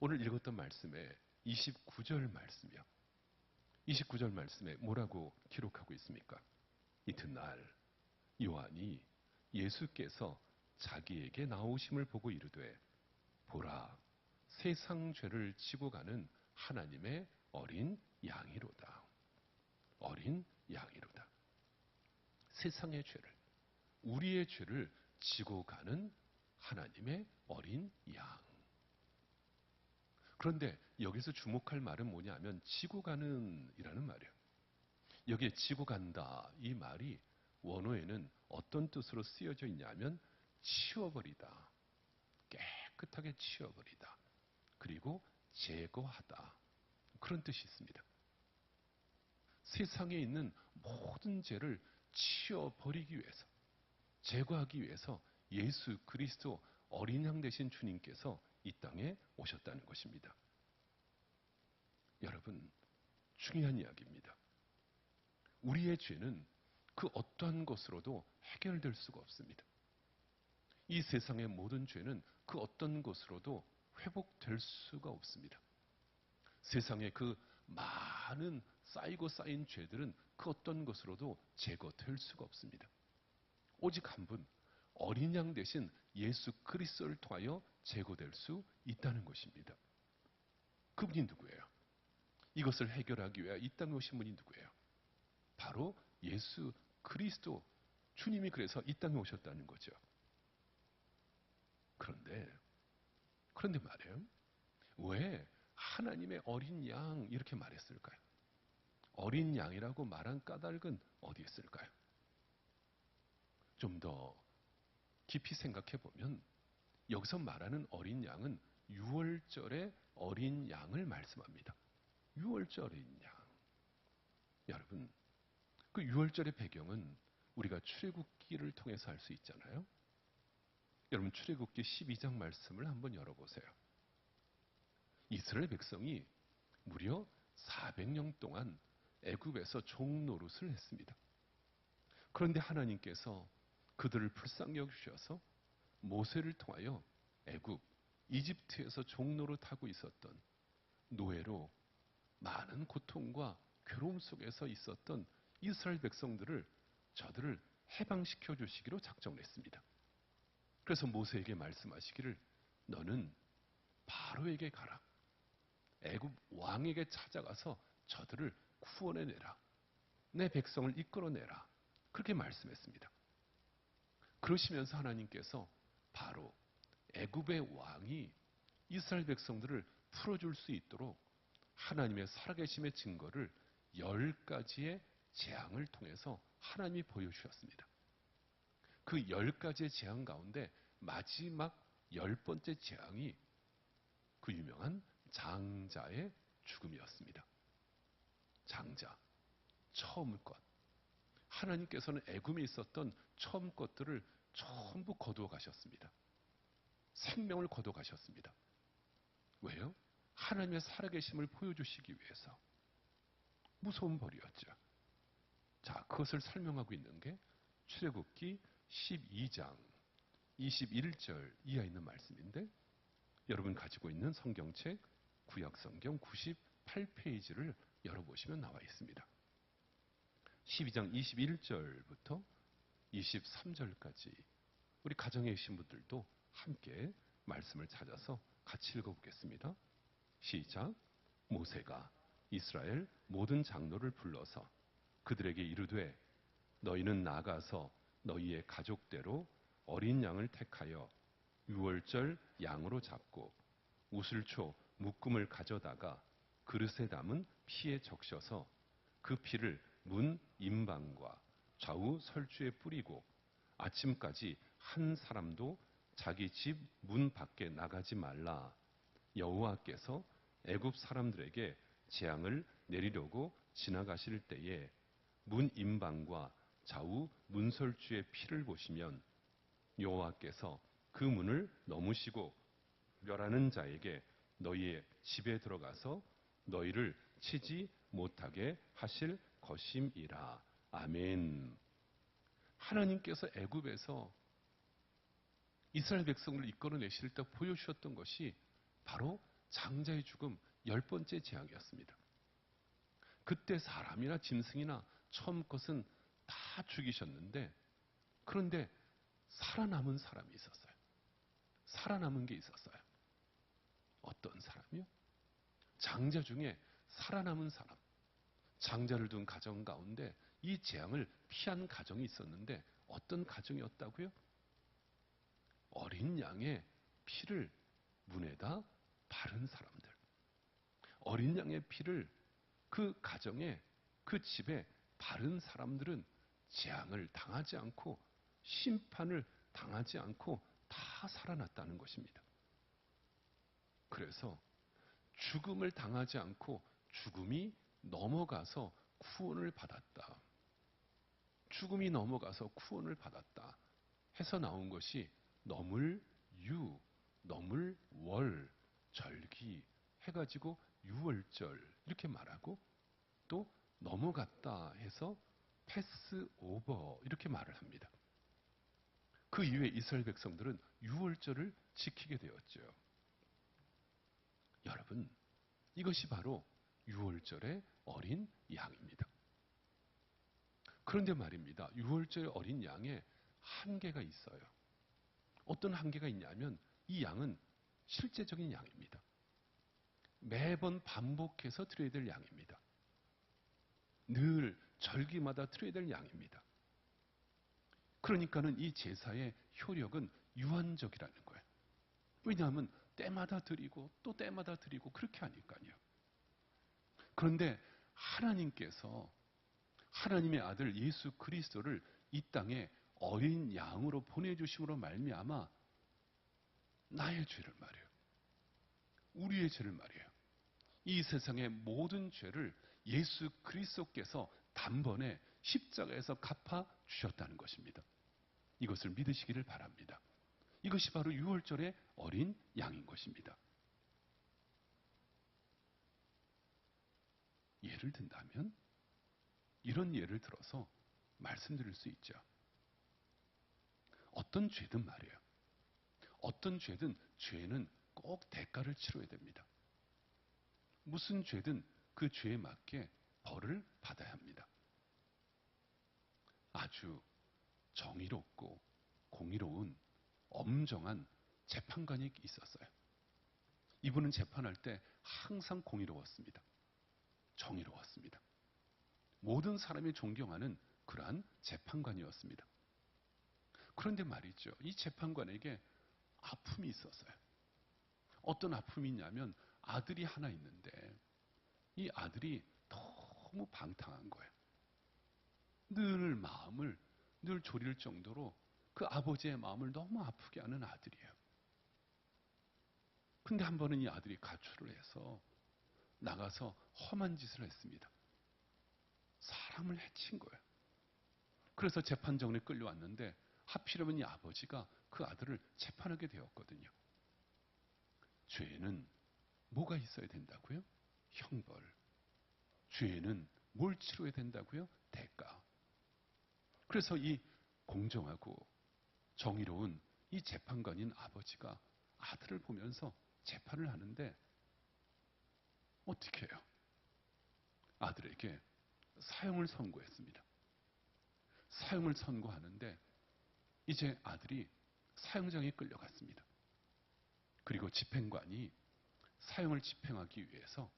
오늘 읽었던 말씀에 29절 말씀이요. 29절 말씀에 뭐라고 기록하고 있습니까? 이튿날 요한이 예수께서 자기에게 나오심을 보고 이르되, 보라, 세상 죄를 지고 가는 하나님의 어린 양이로다. 어린 양이로다. 세상의 죄를, 우리의 죄를 지고 가는 하나님의 어린 양. 그런데 여기서 주목할 말은 뭐냐면 지고 가는 이라는 말이에요. 여기에 지고 간다, 이 말이 원어에는 어떤 뜻으로 쓰여져 있냐면 치워버리다, 깨끗하게 치워버리다, 그리고 제거하다, 그런 뜻이 있습니다. 세상에 있는 모든 죄를 치워버리기 위해서, 제거하기 위해서 예수 그리스도 어린 양 되신 주님께서 이 땅에 오셨다는 것입니다. 여러분, 중요한 이야기입니다. 우리의 죄는 그 어떠한 것으로도 해결될 수가 없습니다. 이 세상의 모든 죄는 그 어떤 것으로도 회복될 수가 없습니다. 세상의 그 많은 쌓이고 쌓인 죄들은 그 어떤 것으로도 제거될 수가 없습니다. 오직 한 분, 어린 양 대신 예수 그리스도를 통하여 제거될 수 있다는 것입니다. 그분이 누구예요? 이것을 해결하기 위해 이 땅에 오신 분이 누구예요? 바로 예수 그리스도, 주님이 그래서 이 땅에 오셨다는 거죠. 그런데 말이에요. 왜 하나님의 어린 양 이렇게 말했을까요? 어린 양이라고 말한 까닭은 어디에 있을까요? 좀 더 깊이 생각해 보면 여기서 말하는 어린 양은 유월절의 어린 양을 말씀합니다. 유월절 어린 양. 여러분, 그 유월절의 배경은 우리가 출애굽기를 통해서 알 수 있잖아요. 여러분, 출애굽기 12장 말씀을 한번 열어보세요. 이스라엘 백성이 무려 400년 동안 애굽에서 종노릇을 했습니다. 그런데 하나님께서 그들을 불쌍히 여기셔서 모세를 통하여 애굽, 이집트에서 종노릇하고 있었던, 노예로 많은 고통과 괴로움 속에서 있었던 이스라엘 백성들을, 저들을 해방시켜 주시기로 작정을 했습니다. 그래서 모세에게 말씀하시기를, 너는 바로에게 가라. 애굽 왕에게 찾아가서 저들을 구원해내라. 내 백성을 이끌어내라. 그렇게 말씀했습니다. 그러시면서 하나님께서 바로 애굽의 왕이 이스라엘 백성들을 풀어줄 수 있도록 하나님의 살아계심의 증거를 10가지의 재앙을 통해서 하나님이 보여주셨습니다. 그 10가지의 재앙 가운데 마지막 10번째 재앙이 그 유명한 장자의 죽음이었습니다. 장자, 처음 것. 하나님께서는 애굽에 있었던 처음 것들을 전부 거두어 가셨습니다. 생명을 거두어 가셨습니다. 왜요? 하나님의 살아계심을 보여주시기 위해서. 무서운 벌이었죠. 자, 그것을 설명하고 있는 게 출애굽기 12장 21절 이하에 있는 말씀인데, 여러분 가지고 있는 성경책 구약성경 98페이지를 열어보시면 나와 있습니다. 12장 21절부터 23절까지 우리 가정에 계신 분들도 함께 말씀을 찾아서 같이 읽어보겠습니다. 시작. 모세가 이스라엘 모든 장로를 불러서 그들에게 이르되 너희는 나가서 너희의 가족대로 어린 양을 택하여 유월절 양으로 잡고 우슬초 묶음을 가져다가 그릇에 담은 피에 적셔서 그 피를 문 임방과 좌우 설주에 뿌리고 아침까지 한 사람도 자기 집 문 밖에 나가지 말라. 여호와께서 애굽 사람들에게 재앙을 내리려고 지나가실 때에 문 임방과 좌우 문설주의 피를 보시면 여호와께서 그 문을 넘으시고 멸하는 자에게 너희의 집에 들어가서 너희를 치지 못하게 하실 것임이라. 아멘. 하나님께서 애굽에서 이스라엘 백성을 이끌어내실 때 보여주셨던 것이 바로 장자의 죽음 10번째 재앙이었습니다. 그때 사람이나 짐승이나 처음 것은 다 죽이셨는데, 그런데 살아남은 사람이 있었어요. 살아남은 게 있었어요. 어떤 사람이요? 장자 중에 살아남은 사람. 장자를 둔 가정 가운데 이 재앙을 피한 가정이 있었는데, 어떤 가정이었다고요? 어린 양의 피를 문에다 바른 사람들. 어린 양의 피를 그 가정에, 그 집에 바른 사람들은 재앙을 당하지 않고 심판을 당하지 않고 다 살아났다는 것입니다. 그래서 죽음을 당하지 않고 죽음이 넘어가서 구원을 받았다. 죽음이 넘어가서 구원을 받았다 해서 나온 것이 넘을 유, 넘을 월, 절기 해가지고 유월절 이렇게 말하고, 또 넘어갔다 해서 패스 오버 이렇게 말을 합니다. 그 이후에 이스라엘 백성들은 유월절을 지키게 되었죠. 여러분, 이것이 바로 유월절의 어린 양입니다. 그런데 말입니다. 유월절 어린 양에 한계가 있어요. 어떤 한계가 있냐면 이 양은 실제적인 양입니다. 매번 반복해서 드려야 될 양입니다. 늘 절기마다 드려야 될 양입니다. 그러니까는 이 제사의 효력은 유한적이라는 거예요. 왜냐하면 때마다 드리고 또 때마다 드리고 그렇게 하니까요. 그런데 하나님께서 하나님의 아들 예수 그리스도를 이 땅에 어린 양으로 보내주심으로 말미암아 나의 죄를 말이에요. 우리의 죄를 말이에요. 이 세상의 모든 죄를 예수 그리스도께서 단번에 십자가에서 갚아 주셨다는 것입니다. 이것을 믿으시기를 바랍니다. 이것이 바로 유월절의 어린 양인 것입니다. 예를 든다면 이런 예를 들어서 말씀드릴 수 있죠. 어떤 죄든 말이에요. 어떤 죄든 죄는 꼭 대가를 치러야 됩니다. 무슨 죄든 그 죄에 맞게 벌을 받아야 합니다. 아주 정의롭고 공의로운 엄정한 재판관이 있었어요. 이분은 재판할 때 항상 공의로웠습니다. 정의로웠습니다. 모든 사람이 존경하는 그러한 재판관이었습니다. 그런데 말이죠. 이 재판관에게 아픔이 있었어요. 어떤 아픔이 있냐면 아들이 하나 있는데 이 아들이 너무 방탕한 거예요. 늘 졸일 정도로 그 아버지의 마음을 너무 아프게 하는 아들이에요. 근데 한 번은 이 아들이 가출을 해서 나가서 험한 짓을 했습니다. 사람을 해친 거예요. 그래서 재판정에 끌려왔는데 하필이면 이 아버지가 그 아들을 재판하게 되었거든요. 죄에는 뭐가 있어야 된다고요? 형벌. 죄에는 뭘 치러야 된다고요? 대가. 그래서 이 공정하고 정의로운 이 재판관인 아버지가 아들을 보면서 재판을 하는데 어떻게 해요? 아들에게 사형을 선고했습니다. 사형을 선고하는데 이제 아들이 사형장에 끌려갔습니다. 그리고 집행관이 사형을 집행하기 위해서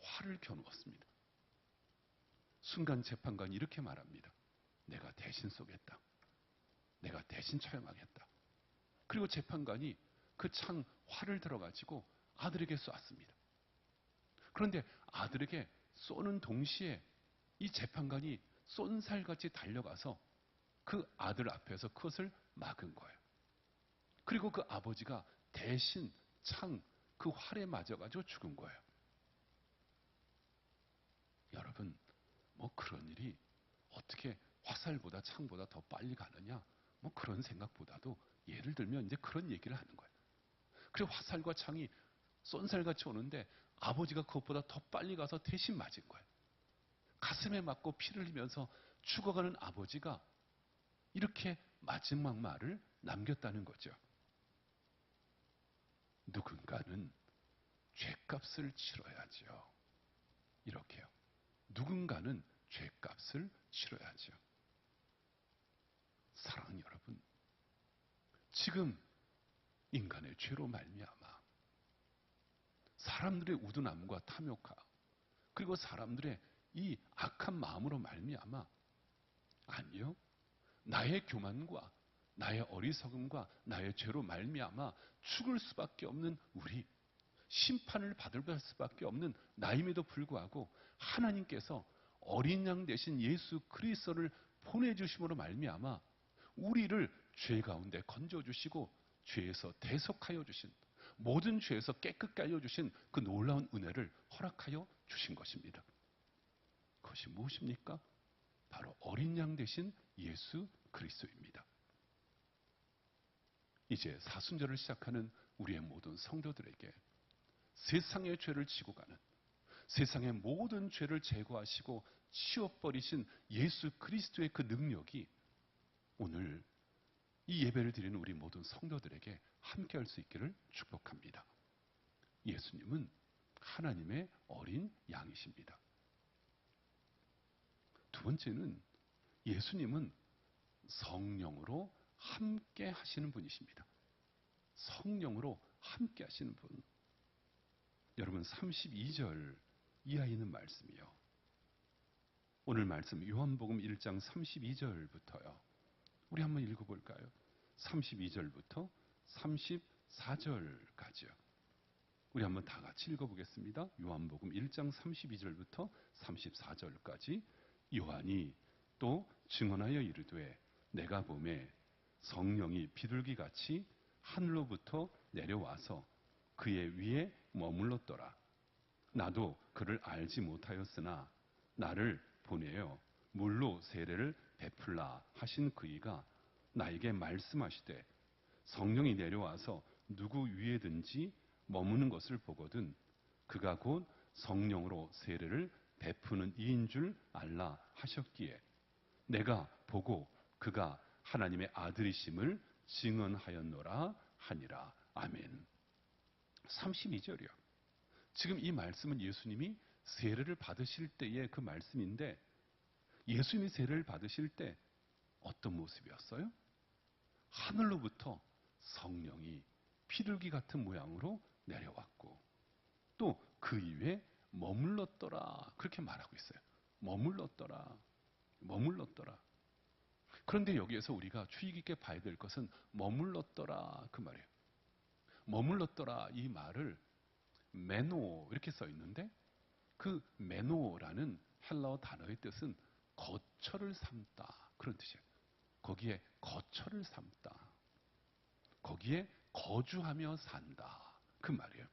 활을 겨누었습니다. 순간 재판관이 이렇게 말합니다. 내가 대신 쏘겠다. 내가 대신 처형하겠다. 그리고 재판관이 그 활을 들어가지고 아들에게 쏘았습니다. 그런데 아들에게 쏘는 동시에 이 재판관이 쏜살같이 달려가서 그 아들 앞에서 그것을 막은 거예요. 그리고 그 아버지가 대신 그 활에 맞아가지고 죽은 거예요. 여러분, 뭐 그런 일이 어떻게 화살보다 창보다 더 빨리 가느냐? 뭐 그런 생각보다도 예를 들면 이제 그런 얘기를 하는 거예요. 그리고 화살과 창이 쏜살같이 오는데 아버지가 그것보다 더 빨리 가서 대신 맞은 거예요. 가슴에 맞고 피를 흘리면서 죽어가는 아버지가 이렇게 마지막 말을 남겼다는 거죠. 누군가는 죄값을 치러야죠. 이렇게요. 누군가는 죄값을 치러야죠. 사랑하는 여러분, 지금 인간의 죄로 말미암아 사람들의 우둔함과 탐욕과 그리고 사람들의 이 악한 마음으로 말미암아 아니요, 나의 교만과 나의 어리석음과 나의 죄로 말미암아 죽을 수밖에 없는 우리, 심판을 받을 수밖에 없는 나임에도 불구하고 하나님께서 어린 양 대신 예수 그리스도를 보내주심으로 말미암아 우리를 죄 가운데 건져주시고 죄에서 대속하여 주신, 모든 죄에서 깨끗게 하여 주신 그 놀라운 은혜를 허락하여 주신 것입니다. 그것이 무엇입니까? 바로 어린 양 대신 예수 그리스도입니다. 이제 사순절을 시작하는 우리의 모든 성도들에게 세상의 죄를 지고 가는, 세상의 모든 죄를 제거하시고 치워버리신 예수 그리스도의 그 능력이 오늘 이 예배를 드리는 우리 모든 성도들에게 함께할 수 있기를 축복합니다. 예수님은 하나님의 어린 양이십니다. 두 번째는 예수님은 성령으로 함께 하시는 분이십니다. 성령으로 함께 하시는 분. 여러분 32절 이하에 있는 말씀이요. 오늘 말씀 요한복음 1장 32절부터요. 우리 한번 읽어볼까요? 32절부터 34절까지요. 우리 한번 다 같이 읽어보겠습니다. 요한복음 1장 32절부터 34절까지. 요한이 또 증언하여 이르되 내가 보매 성령이 비둘기같이 하늘로부터 내려와서 그의 위에 머물렀더라. 나도 그를 알지 못하였으나 나를 보내어 물로 세례를 베풀라 하신 그이가 나에게 말씀하시되 성령이 내려와서 누구 위에든지 머무는 것을 보거든 그가 곧 성령으로 세례를 베푸는 이인 줄 알라 하셨기에 내가 보고 그가 하나님의 아들이심을 증언하였노라 하니라. 아멘. 32절이요. 지금 이 말씀은 예수님이 세례를 받으실 때의 그 말씀인데 예수님이 세례를 받으실 때 어떤 모습이었어요? 하늘로부터 성령이 비둘기 같은 모양으로 내려왔고 또 그 위에 머물렀더라 그렇게 말하고 있어요. 머물렀더라. 머물렀더라. 그런데 여기에서 우리가 주의 깊게 봐야 될 것은 머물렀더라 그 말이에요. 머물렀더라 이 말을 메노 이렇게 써 있는데 그 메노라는 헬라어 단어의 뜻은 거처를 삼다 그런 뜻이에요. 거기에 거처를 삼다. 거기에 거주하며 산다 그 말이에요.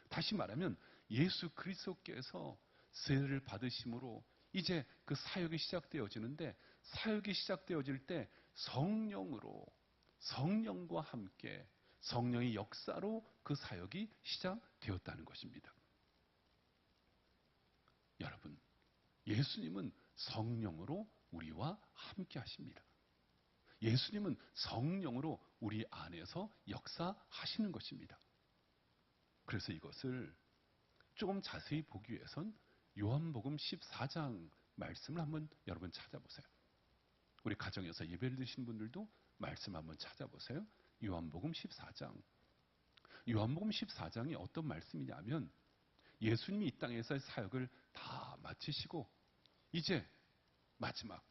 다시 말하면 예수 그리스도께서 세례를 받으심으로 이제 그 사역이 시작되어지는데 사역이 시작되어질 때 성령으로 성령과 함께 성령의 역사로 그 사역이 시작되었다는 것입니다. 여러분, 예수님은 성령으로 우리와 함께 하십니다. 예수님은 성령으로 우리 안에서 역사하시는 것입니다. 그래서 이것을 조금 자세히 보기 위해선 요한복음 14장 말씀을 한번 여러분 찾아보세요. 우리 가정에서 예배를 드신 분들도 말씀 한번 찾아보세요. 요한복음 14장. 요한복음 14장이 어떤 말씀이냐면 예수님이 이 땅에서의 사역을 다 마치시고 이제 마지막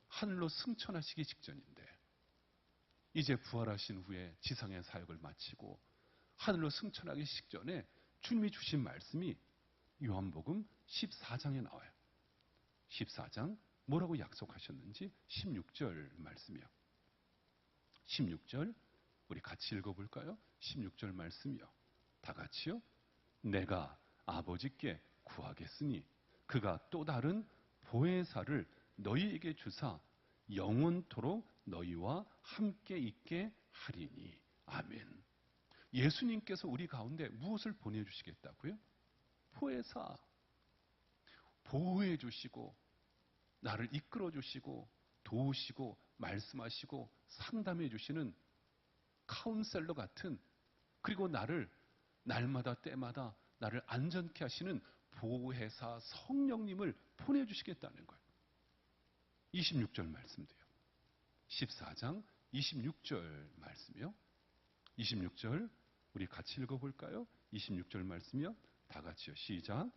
하늘로 승천하시기 직전인데 이제 부활하신 후에 지상의 사역을 마치고 하늘로 승천하기 직전에 주님이 주신 말씀이 요한복음 14장에 나와요. 14장 뭐라고 약속하셨는지 16절 말씀이요. 16절 우리 같이 읽어볼까요? 16절 말씀이요. 다 같이요. 내가 아버지께 구하겠으니 그가 또 다른 보혜사를 너희에게 주사 영원토록 너희와 함께 있게 하리니. 아멘. 예수님께서 우리 가운데 무엇을 보내주시겠다고요? 보혜사. 보호해 주시고 나를 이끌어 주시고 도우시고 말씀하시고 상담해 주시는 카운셀러 같은 그리고 나를 날마다 때마다 나를 안전케 하시는 보혜사 성령님을 보내주시겠다는 거예요. 26절 말씀도요. 14장 26절 말씀이요. 26절 우리 같이 읽어볼까요? 26절 말씀이요. 다 같이요. 시작.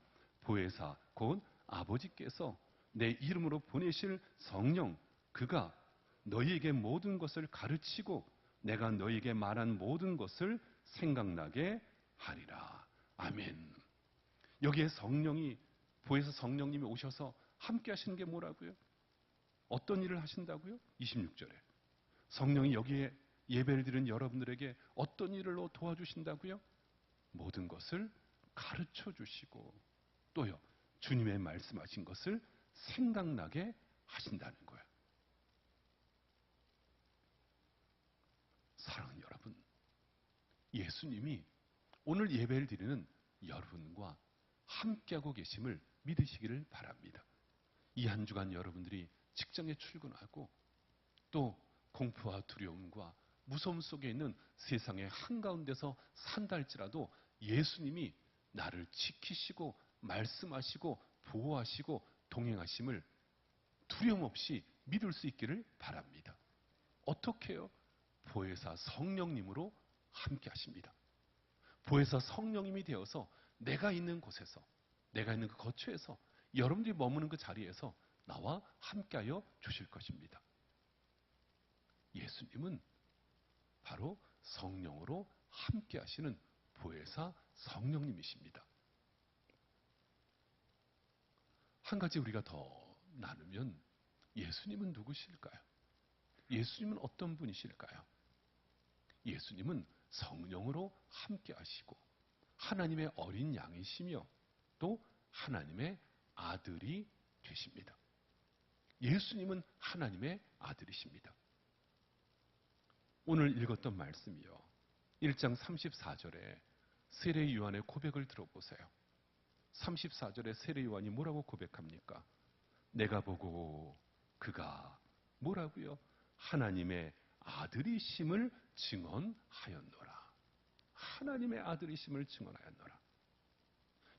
보혜사 곧 아버지께서 내 이름으로 보내실 성령 그가 너희에게 모든 것을 가르치고 내가 너희에게 말한 모든 것을 생각나게 하리라. 아멘. 여기에 성령이 보혜사 성령님이 오셔서 함께 하시는 게 뭐라고요? 어떤 일을 하신다고요? 26절에 성령이 여기에 예배를 드린 여러분들에게 어떤 일로 도와주신다고요? 모든 것을 가르쳐 주시고 또요 주님의 말씀하신 것을 생각나게 하신다는 거예요. 사랑하는 여러분, 예수님이 오늘 예배를 드리는 여러분과 함께하고 계심을 믿으시기를 바랍니다. 이 한 주간 여러분들이 직장에 출근하고 또 공포와 두려움과 무서움 속에 있는 세상의 한가운데서 산다 할지라도 예수님이 나를 지키시고 말씀하시고 보호하시고 동행하심을 두려움 없이 믿을 수 있기를 바랍니다. 어떻게 해요? 보혜사 성령님으로 함께 하십니다. 보혜사 성령님이 되어서 내가 있는 곳에서 내가 있는 그 거처에서 여러분들이 머무는 그 자리에서 나와 함께하여 주실 것입니다. 예수님은 바로 성령으로 함께 하시는 보혜사 성령님이십니다. 한 가지 우리가 더 나누면 예수님은 누구실까요? 예수님은 어떤 분이실까요? 예수님은 성령으로 함께 하시고 하나님의 어린 양이시며 또 하나님의 아들이 되십니다. 예수님은 하나님의 아들이십니다. 오늘 읽었던 말씀이요. 1장 34절에 세례 요한의 고백을 들어보세요. 34절에 세례 요한이 뭐라고 고백합니까? 내가 보고 그가 뭐라고요? 하나님의 아들이심을 증언하였노라. 하나님의 아들이심을 증언하였노라.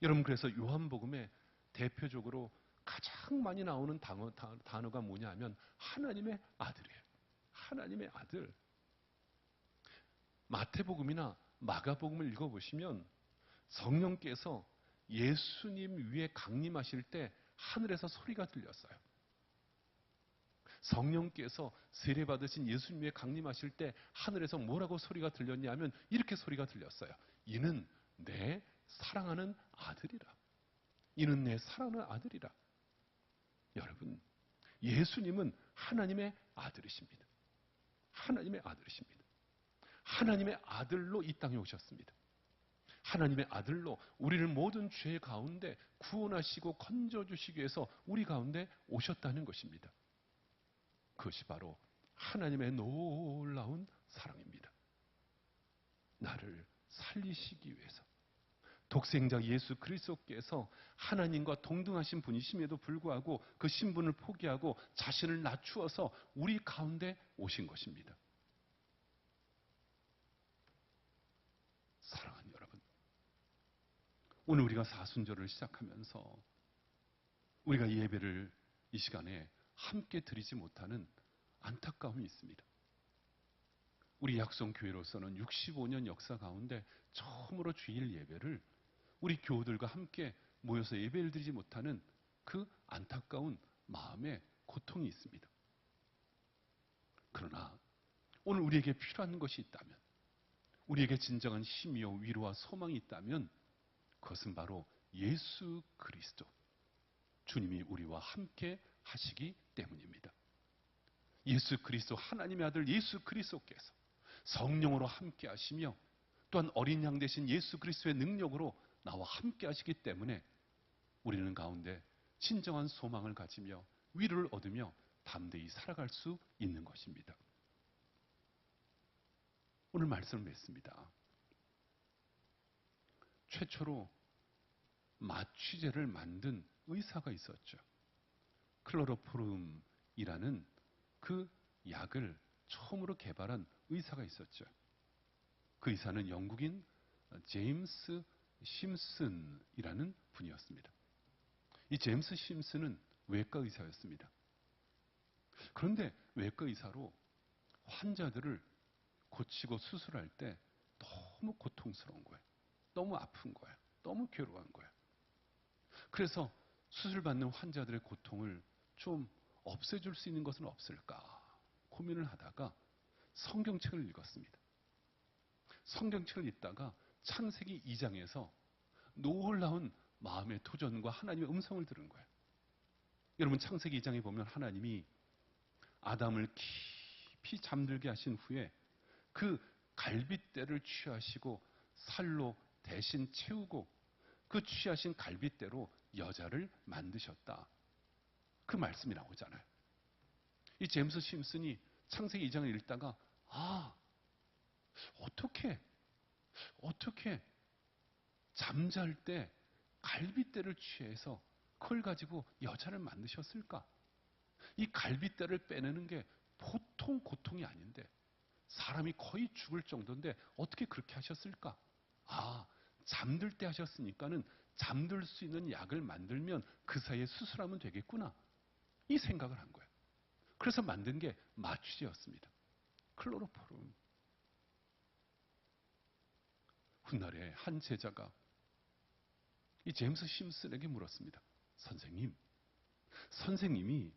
여러분 그래서 요한복음에 대표적으로 가장 많이 나오는 단어가 뭐냐 하면 하나님의 아들이에요. 하나님의 아들. 마태복음이나 마가복음을 읽어보시면 성령께서 예수님 위에 강림하실 때 하늘에서 소리가 들렸어요. 성령께서 세례받으신 예수님 위에 강림하실 때 하늘에서 뭐라고 소리가 들렸냐면 이렇게 소리가 들렸어요. 이는 내 사랑하는 아들이라. 이는 내 사랑하는 아들이라. 여러분, 예수님은 하나님의 아들이십니다. 하나님의 아들이십니다. 하나님의 아들로 이 땅에 오셨습니다. 하나님의 아들로 우리를 모든 죄 가운데 구원하시고 건져주시기 위해서 우리 가운데 오셨다는 것입니다. 그것이 바로 하나님의 놀라운 사랑입니다. 나를 살리시기 위해서 독생자 예수 그리스도께서 하나님과 동등하신 분이심에도 불구하고 그 신분을 포기하고 자신을 낮추어서 우리 가운데 오신 것입니다. 사랑하는 여러분, 오늘 우리가 사순절을 시작하면서 우리가 예배를 이 시간에 함께 드리지 못하는 안타까움이 있습니다. 우리 약성교회로서는 65년 역사 가운데 처음으로 주일 예배를 우리 교우들과 함께 모여서 예배를 드리지 못하는 그 안타까운 마음의 고통이 있습니다. 그러나 오늘 우리에게 필요한 것이 있다면, 우리에게 진정한 힘이요 위로와 소망이 있다면 그것은 바로 예수 그리스도, 주님이 우리와 함께 하시기 때문입니다. 예수 그리스도, 하나님의 아들 예수 그리스도께서 성령으로 함께 하시며 또한 어린 양 되신 예수 그리스도의 능력으로 나와 함께 하시기 때문에 우리는 가운데 진정한 소망을 가지며 위로를 얻으며 담대히 살아갈 수 있는 것입니다. 오늘 말씀을 맺습니다. 최초로 마취제를 만든 의사가 있었죠. 클로로포름이라는 그 약을 처음으로 개발한 의사가 있었죠. 그 의사는 영국인 제임스 심슨이라는 분이었습니다. 이 제임스 심슨은 외과 의사였습니다. 그런데 외과 의사로 환자들을 고치고 수술할 때 너무 고통스러운 거예요. 너무 아픈 거예요. 너무 괴로운 거예요. 그래서 수술받는 환자들의 고통을 좀 없애줄 수 있는 것은 없을까 고민을 하다가 성경책을 읽었습니다. 성경책을 읽다가 창세기 2장에서 놀라운 마음의 도전과 하나님의 음성을 들은 거예요. 여러분, 창세기 2장에 보면 하나님이 아담을 깊이 잠들게 하신 후에 그 갈빗대를 취하시고 살로 대신 채우고 그 취하신 갈빗대로 여자를 만드셨다. 그 말씀이 나오잖아요. 이 제임스 심슨이 창세기 2장을 읽다가 어떻게 잠잘 때 갈빗대를 취해서 그걸 가지고 여자를 만드셨을까? 이 갈빗대를 빼내는 게 보통 고통이 아닌데 사람이 거의 죽을 정도인데 어떻게 그렇게 하셨을까? 잠들 때 하셨으니까는 잠들 수 있는 약을 만들면 그 사이에 수술하면 되겠구나. 이 생각을 한 거예요. 그래서 만든 게 마취제였습니다. 클로로포름. 훗날에 한 제자가 이 제임스 심슨에게 물었습니다. 선생님이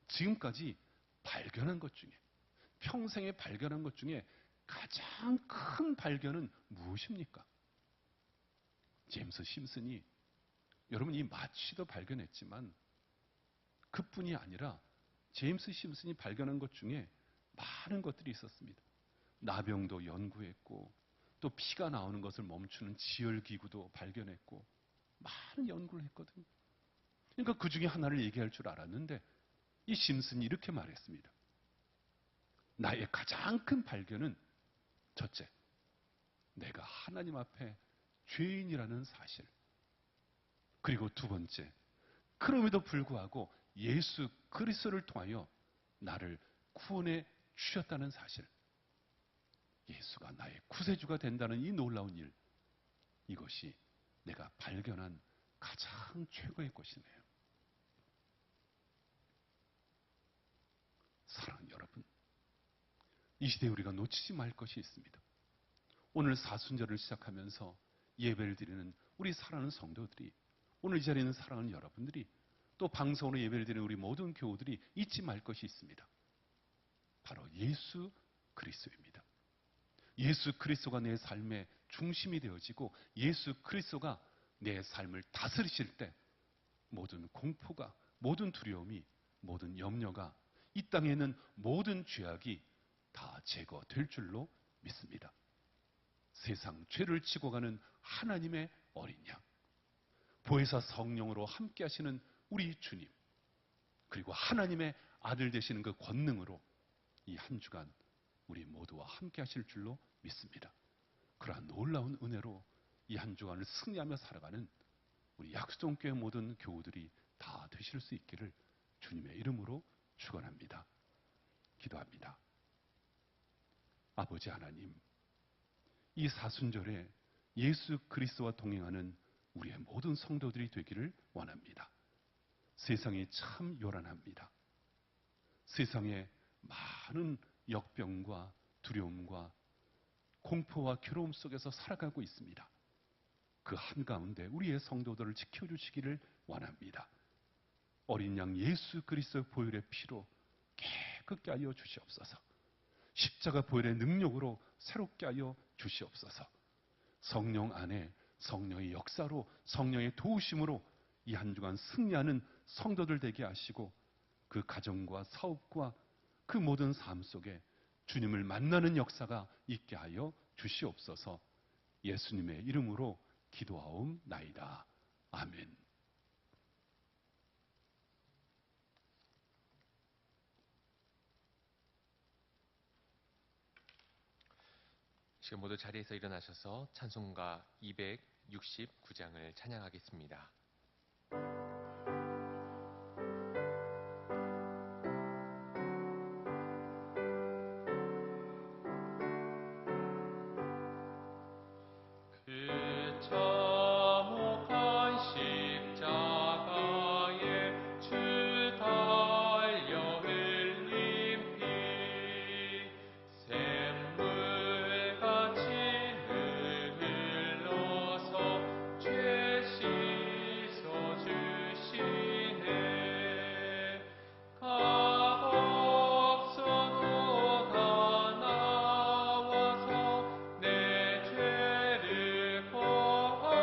지금까지 발견한 것 중에, 평생에 발견한 것 중에 가장 큰 발견은 무엇입니까? 제임스 심슨이, 여러분, 이 마취도 발견했지만 그뿐이 아니라 제임스 심슨이 발견한 것 중에 많은 것들이 있었습니다. 나병도 연구했고 또 피가 나오는 것을 멈추는 지혈기구도 발견했고 많은 연구를 했거든요. 그러니까 그 중에 하나를 얘기할 줄 알았는데 이 심슨이 이렇게 말했습니다. 나의 가장 큰 발견은 첫째, 내가 하나님 앞에 죄인이라는 사실. 그리고 두 번째, 그럼에도 불구하고 예수 그리스도를 통하여 나를 구원해 주셨다는 사실. 예수가 나의 구세주가 된다는 이 놀라운 일. 이것이 내가 발견한 가장 최고의 것이네요. 사랑하는 여러분, 이 시대에 우리가 놓치지 말 것이 있습니다. 오늘 사순절을 시작하면서 예배를 드리는 우리 사랑하는 성도들이, 오늘 이 자리에 있는 사랑하는 여러분들이, 또 방송으로 예배를 드리는 우리 모든 교우들이 잊지 말 것이 있습니다. 바로 예수 그리스도입니다. 예수 그리스도가 내 삶의 중심이 되어지고 예수 그리스도가 내 삶을 다스리실 때 모든 공포가, 모든 두려움이, 모든 염려가, 이 땅에 있는 모든 죄악이 다 제거될 줄로 믿습니다. 세상 죄를 지고 가는 하나님의 어린 양, 보혜사 성령으로 함께 하시는 우리 주님, 그리고 하나님의 아들 되시는 그 권능으로 이 한 주간 우리 모두와 함께 하실 줄로 믿습니다. 그러한 놀라운 은혜로 이 한 주간을 승리하며 살아가는 우리 약수종교회 모든 교우들이 다 되실 수 있기를 주님의 이름으로 축원합니다. 기도합니다. 아버지 하나님, 이 사순절에 예수 그리스도와 동행하는 우리의 모든 성도들이 되기를 원합니다. 세상이 참 요란합니다. 세상에 많은 역병과 두려움과 공포와 괴로움 속에서 살아가고 있습니다. 그 한가운데 우리의 성도들을 지켜주시기를 원합니다. 어린 양 예수 그리스도의 보혈의 피로 깨끗게 하여 주시옵소서. 십자가 보혈의 능력으로 새롭게 하여 주시옵소서. 성령 안에 성령의 역사로, 성령의 도우심으로 이 한 주간 승리하는 성도들 되게 하시고, 그 가정과 사업과 그 모든 삶 속에 주님을 만나는 역사가 있게 하여 주시옵소서. 예수님의 이름으로 기도하옵나이다. 아멘. 지금 모두 자리에서 일어나셔서 찬송가 269장을 찬양하겠습니다. 그 참혹한 십자가에 주 달려 흘린 피 샘물같이 흘러서 죄 씻어주시네. 값없어도 다 나와서 내 죄를 보아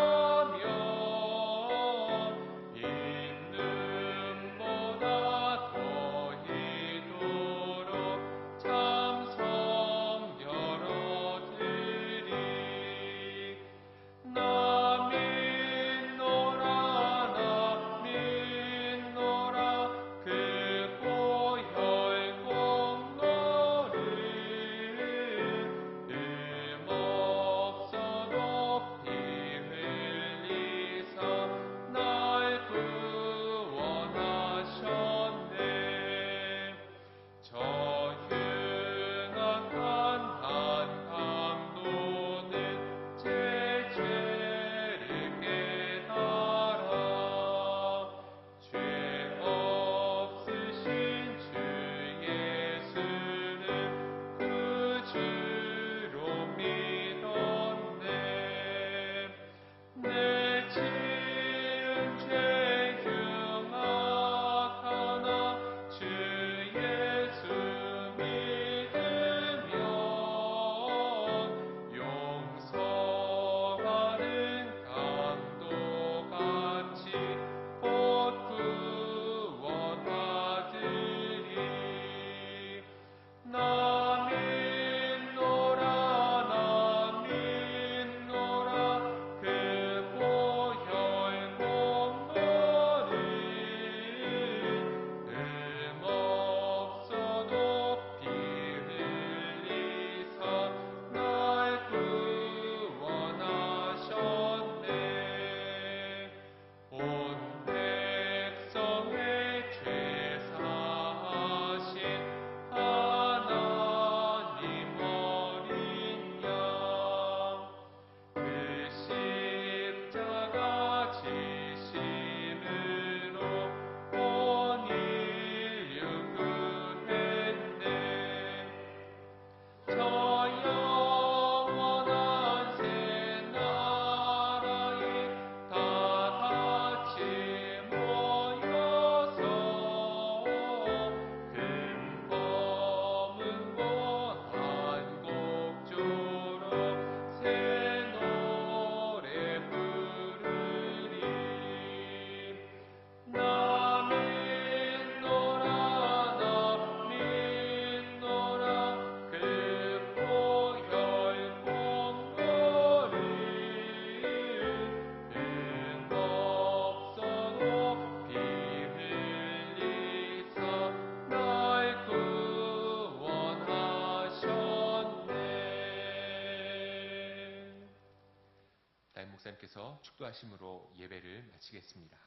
목사님께서 축도하심으로 예배를 마치겠습니다.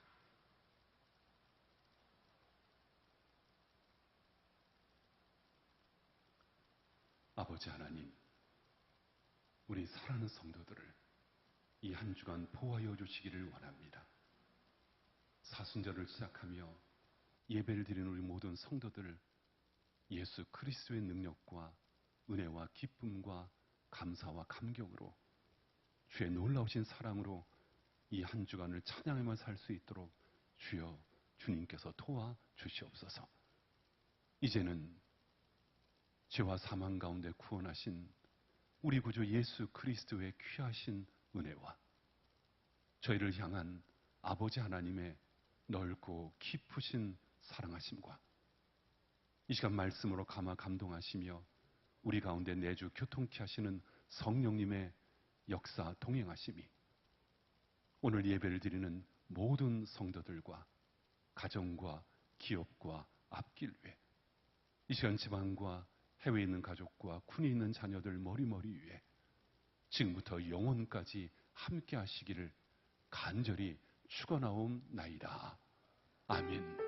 아버지 하나님, 우리 사랑하는 성도들을 이 한 주간 보호하여 주시기를 원합니다. 사순절을 시작하며 예배를 드리는 우리 모든 성도들을 예수 그리스도의 능력과 은혜와 기쁨과 감사와 감격으로 주의 놀라우신 사랑으로 이 한 주간을 찬양하며 살 수 있도록 주여 주님께서 도와 주시옵소서. 이제는 죄와 사망 가운데 구원하신 우리 구주 예수 그리스도의 귀하신 은혜와 저희를 향한 아버지 하나님의 넓고 깊으신 사랑하심과 이 시간 말씀으로 감화 감동하시며 우리 가운데 내주 교통케 하시는 성령님의 역사 동행하심이 오늘 예배를 드리는 모든 성도들과 가정과 기업과 앞길 위에 이 시간 지방과 해외에 있는 가족과 군에 있는 자녀들 머리머리 위에 지금부터 영원까지 함께 하시기를 간절히 축원하옵나이다. 아멘.